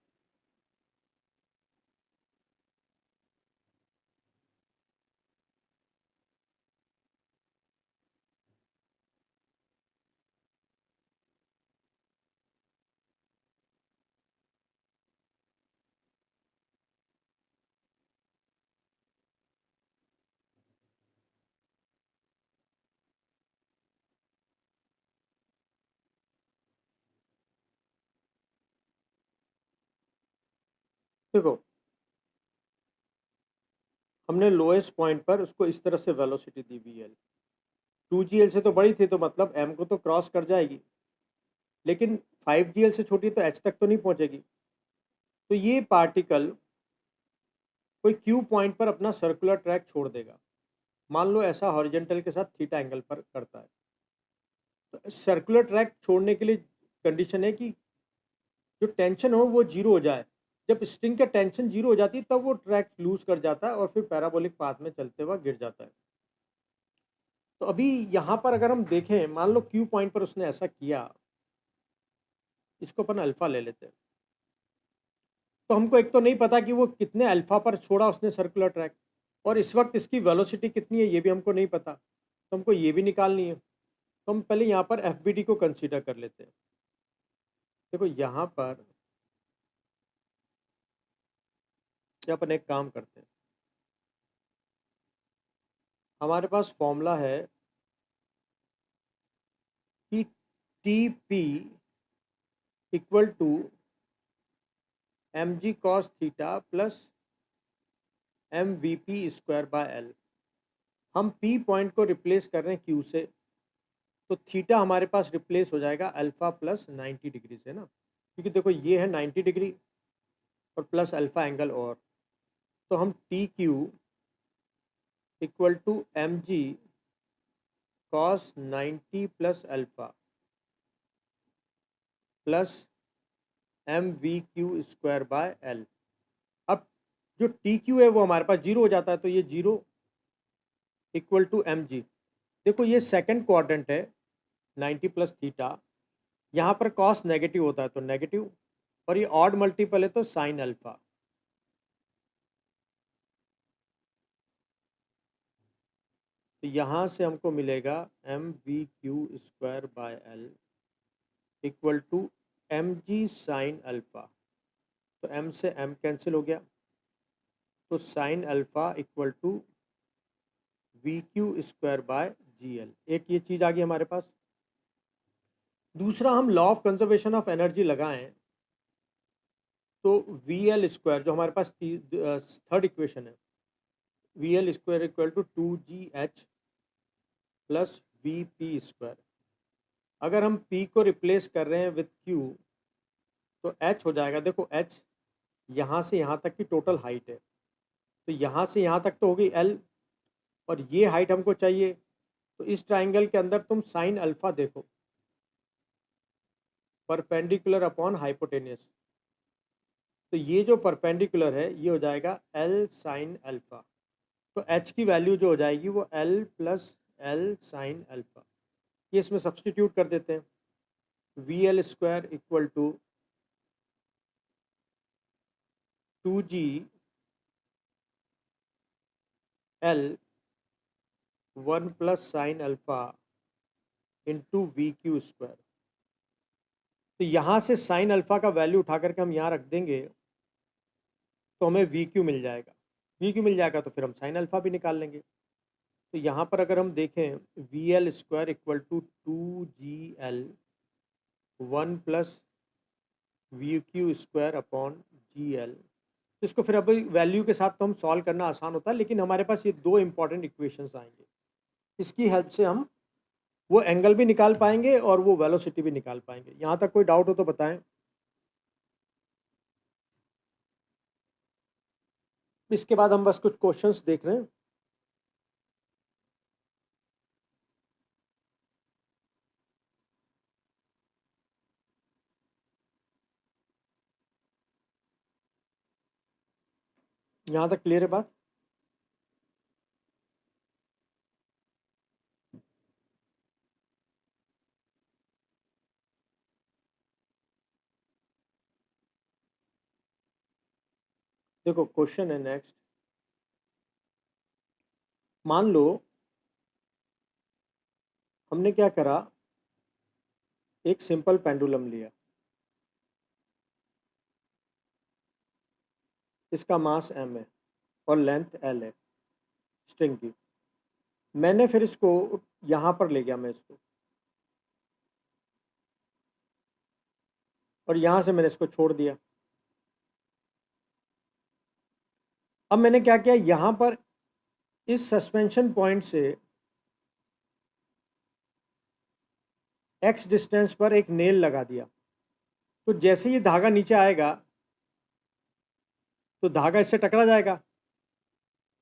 देखो हमने लोएस्ट पॉइंट पर उसको इस तरह से वेलोसिटी दी VL, 2GL से तो बड़ी थी तो मतलब M को तो क्रॉस कर जाएगी, लेकिन 5GL से छोटी तो H तक तो नहीं पहुंचेगी। तो ये पार्टिकल कोई Q पॉइंट पर अपना सर्कुलर ट्रैक छोड़ देगा। मान लो ऐसा हॉरिजेंटल के साथ थीटा एंगल पर करता है, तो सर्कुलर ट्रैक छोड़ने के लिए कंडीशन है कि जो टेंशन हो वो 0 हो जाए। जब स्ट्रिंग का टेंशन 0 हो जाती है तब वो ट्रैक लूज कर जाता है और फिर पैराबोलिक पाथ में चलते हुआ गिर जाता है। तो अभी यहाँ पर अगर हम देखें, मान लो Q पॉइंट पर उसने ऐसा किया, इसको अपन अल्फा ले लेते हैं, तो हमको एक तो नहीं पता कि वो कितने अल्फा पर छोड़ा उसने सर्कुलर ट्रैक, और इस वक्त इसकी वेलोसिटी कितनी है ये भी हमको नहीं पता, तो हमको ये भी निकालनी है। तो हम पहले यहाँ पर FBD को कंसीडर कर लेते हैं। देखो यहाँ पर अपन एक काम करते हैं, हमारे पास फॉर्मूला है कि TP equal to mg cos theta plus MVP square by L। हम P पॉइंट को रिप्लेस कर रहे हैं Q से, तो थीटा हमारे पास रिप्लेस हो जाएगा अल्फा प्लस 90 डिग्री से ना, क्योंकि देखो ये है 90 डिग्री और प्लस अल्फा एंगल, और तो हम TQ equal to mg cos 90 plus alpha plus MVQ square by L। अब जो TQ है वो हमारे पास 0 हो जाता है, तो ये 0 इक्वल टू mg। देखो ये सेकंड क्वाड्रेंट है 90 प्लस थीटा, यहाँ पर कॉस नेगेटिव होता है तो नेगेटिव, और ये ऑड मल्टीपल है तो साइन अल्फा। तो यहाँ से हमको मिलेगा M V Q square by L equal to M G sine alpha. तो एम से एम कैंसिल हो गया, तो sine alpha equal to V Q square by G L. एक ये चीज़ आ गई हमारे पास। दूसरा, हम law of conservation of energy लगाएं तो वी एल स्क्वायर जो हमारे पास थर्ड इक्वेशन है, V L square equal to 2GH plus V P square. अगर हम P को रिप्लेस कर रहे हैं विथ Q तो H हो जाएगा। देखो H यहाँ से यहाँ तक की टोटल हाइट है, तो यहाँ से यहाँ तक तो होगी L, और ये हाइट हमको चाहिए। तो इस ट्राइंगल के अंदर तुम साइन अल्फा देखो, परपेंडिकुलर अपॉन हाइपोटेनियस। तो ये जो परपेंडिकुलर है ये हो जाएगा L साइन अल्फा। तो H की वैल्यू जो हो जाएगी वो L plus L sine alpha. ये इसमें सब्सटीट्यूट कर देते हैं। V L square equal to 2G L 1 plus sine alpha into V Q square. तो यहाँ से साइन अल्फा का वैल्यू उठा करके हम यहाँ रख देंगे तो हमें वी क्यू मिल जाएगा। वी क्यू मिल जाएगा तो फिर हम साइन अल्फा भी निकाल लेंगे। तो यहाँ पर अगर हम देखें V L square equal to 2GL 1 plus V Q square upon GL। इसको फिर अब वैल्यू के साथ तो हम सॉल्व करना आसान होता है, लेकिन हमारे पास ये दो इंपॉर्टेंट इक्वेशंस आएंगे। इसकी हेल्प से हम वो एंगल भी निकाल पाएंगे और वो वेलोसिटी भी निकाल पाएंगे। यहाँ तक कोई डाउट हो तो बताएं। इसके बाद हम बस कुछ क्वेश्चंस देख रहे हैं। यहाँ तक क्लियर है बात? देखो क्वेश्चन है नेक्स्ट। मान लो हमने क्या करा, एक सिंपल पेंडुलम लिया, इसका मास m है और लेंथ l है स्ट्रिंग की। मैंने फिर इसको यहाँ पर ले गया, मैं इसको, और यहाँ से मैंने इसको छोड़ दिया। अब मैंने क्या किया, यहाँ पर इस सस्पेंशन पॉइंट से x डिस्टेंस पर एक नेल लगा दिया। तो जैसे ये धागा नीचे आएगा तो धागा इससे टकरा जाएगा।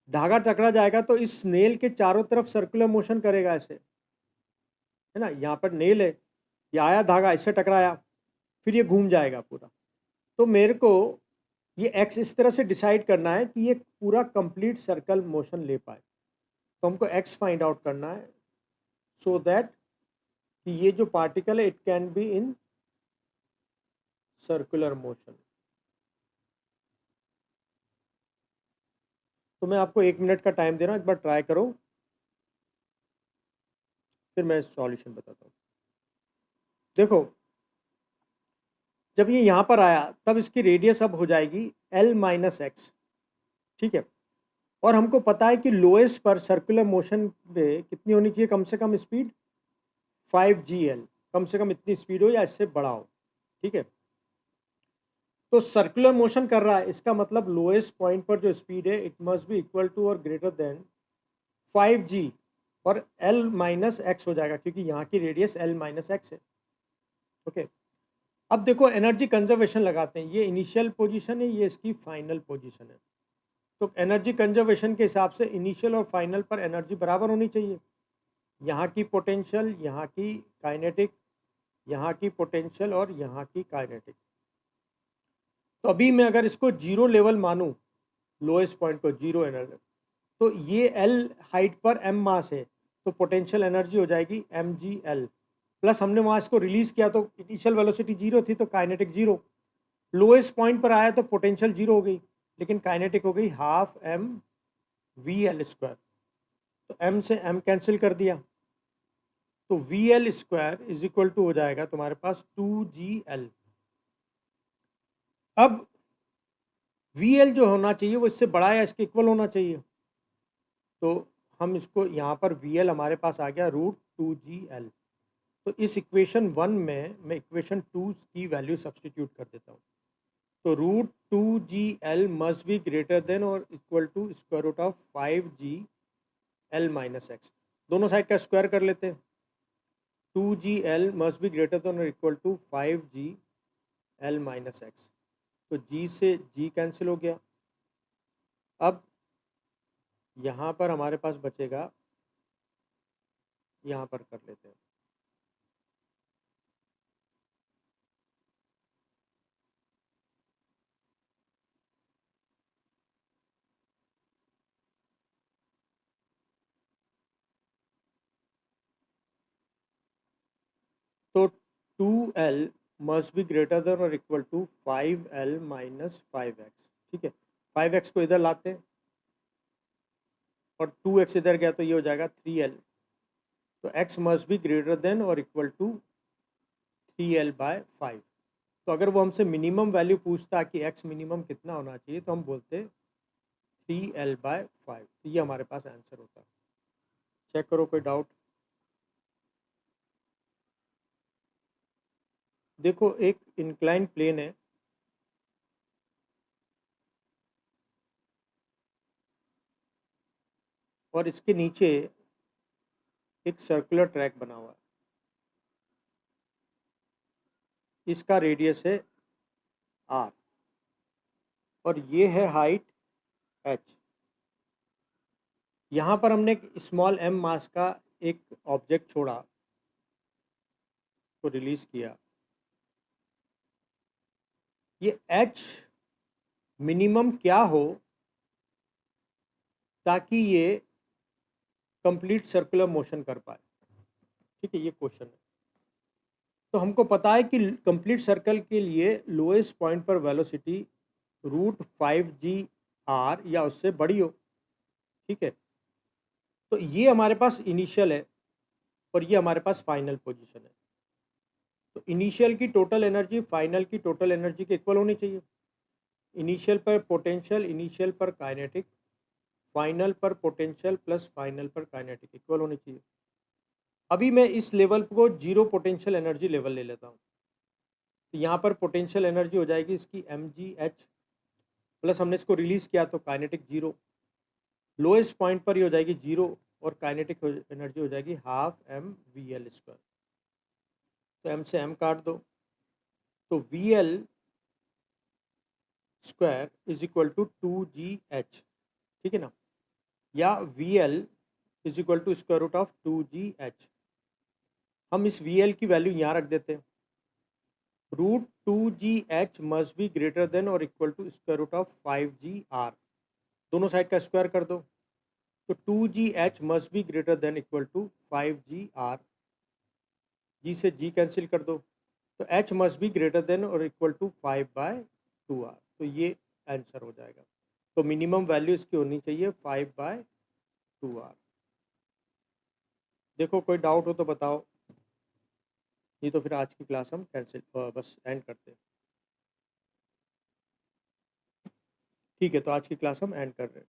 धागा टकरा जाएगा तो इस नेल के चारों तरफ सर्कुलर मोशन करेगा ऐसे, है ना। यहाँ पर नेल है, ये आया धागा, इससे टकराया, फिर ये घूम जाएगा पूरा। तो मेरे को ये x इस तरह से डिसाइड करना है कि ये पूरा कंप्लीट सर्कल मोशन ले पाए। तो हमको x फाइंड आउट करना है सो दैट कि ये जो पार्टिकल है it can be in circular motion. तो मैं आपको 1 मिनट का टाइम दे रहा हूँ, एक बार ट्राई करो, फिर मैं सॉल्यूशन बताता हूँ। देखो जब ये यहाँ पर आया तब इसकी रेडियस अब हो जाएगी L माइनस एक्स, ठीक है। और हमको पता है कि लोएस्ट पर सर्कुलर मोशन पे कितनी होनी चाहिए, कम से कम स्पीड 5GL, कम से कम इतनी स्पीड हो या इससे बड़ा हो, ठीक है। तो सर्कुलर मोशन कर रहा है, इसका मतलब लोएस्ट पॉइंट पर जो स्पीड है it must be equal to और ग्रेटर देन 5G और L माइनस एक्स हो जाएगा, क्योंकि यहाँ की रेडियस L माइनस एक्स है, ओके। अब देखो एनर्जी कंजर्वेशन लगाते हैं, ये इनिशियल पोजीशन है, ये इसकी फाइनल पोजीशन है। तो एनर्जी कंजर्वेशन के हिसाब से इनिशियल और फाइनल पर एनर्जी बराबर होनी चाहिए। यहाँ की पोटेंशियल, यहाँ की काइनेटिक, यहाँ की पोटेंशियल और यहाँ की काइनेटिक। तो अभी मैं अगर इसको जीरो लेवल मानूं, लोएस्ट पॉइंट को जीरो एनर्जी, तो ये L हाइट पर m मास है, तो पोटेंशियल एनर्जी हो जाएगी mgl प्लस हमने वहाँ इसको रिलीज किया तो इनिशियल वेलोसिटी जीरो थी तो काइनेटिक जीरो। लोएस्ट पॉइंट पर आया तो पोटेंशियल जीरो हो गई, लेकिन काइनेटिक हो गई half M V L square. तो एम से एम कैंसिल कर दिया, तो V L square is equal to हो जाएगा तुम्हारे पास 2GL। अब वी एल जो होना चाहिए वो इससे बड़ा या इसके इक्वल होना चाहिए, तो हम इसको यहाँ पर वी एल हमारे पास आ गया √2GL। तो इस इक्वेशन 1 में मैं इक्वेशन 2 की वैल्यू सब्सटीट्यूट कर देता हूँ। तो √2GL must be greater than और equal to square root of 5GL minus X. दोनों साइड का स्क्वायर कर लेते हैं। 2GL must be greater than और equal to 5GL minus X. तो G से G कैंसिल हो गया। अब यहाँ पर हमारे पास बचेगा, यहाँ पर कर लेते हैं, तो 2L must be greater than और equal to 5L minus 5x। ठीक है, 5x को इधर लाते हैं और 2x इधर गया तो ये हो जाएगा 3L। तो x must be greater than और इक्वल टू 3L/5। तो अगर वो हमसे मिनिमम वैल्यू पूछता कि x मिनिमम कितना होना चाहिए तो हम बोलते 3L/5। तो ये हमारे पास आंसर होता है। चेक करो कोई डाउट। देखो एक इंक्लाइन प्लेन है, और इसके नीचे एक सर्कुलर ट्रैक बना हुआ है। इसका रेडियस है r और ये है हाइट h। यहाँ पर हमने एक स्मॉल m मास का एक ऑब्जेक्ट छोड़ा, को रिलीज किया। ये h मिनिमम क्या हो ताकि ये कंप्लीट सर्कुलर मोशन कर पाए। ठीक है, ये क्वेश्चन है। तो हमको पता है कि कंप्लीट सर्कल के लिए लोएस्ट पॉइंट पर वेलोसिटी √5GR या उससे बड़ी हो। ठीक है, तो ये हमारे पास इनिशियल है और ये हमारे पास फाइनल पोजीशन है। तो इनिशियल की टोटल एनर्जी फाइनल की टोटल एनर्जी के इक्वल होनी चाहिए। इनिशियल पर पोटेंशियल, इनिशियल पर काइनेटिक, फाइनल पर पोटेंशियल प्लस फाइनल पर काइनेटिक इक्वल होनी चाहिए। अभी मैं इस लेवल को जीरो पोटेंशियल एनर्जी लेवल ले लेता हूँ। तो यहाँ पर पोटेंशियल एनर्जी हो जाएगी इसकी mgh प्लस हमने इसको रिलीज किया तो काइनेटिक जीरो। लोएस्ट पॉइंट पर ये हो जाएगी जीरो और काइनेटिक एनर्जी हो जाएगी हाफ mvl स्क्वायर। तो m से m काट दो, तो vl square is equal to 2gh। ठीक है ना, या vl is equal to square root of 2gh। हम इस vl की वैल्यू यहाँ रख देते हैं। √2gh must be greater than और equal to square root of 5gr। दोनों साइड का स्क्वायर कर दो, तो 2gh must be greater than equal to 5gr। G से जी कैंसिल कर दो, तो h must be greater than और इक्वल टू 5/2r। तो ये आंसर हो जाएगा। तो मिनिमम वैल्यू इसकी होनी चाहिए 5/2r। देखो कोई डाउट हो तो बताओ, नहीं तो फिर आज की क्लास हम कैंसिल बस एंड करते हैं। ठीक है, तो आज की क्लास हम एंड कर रहे हैं।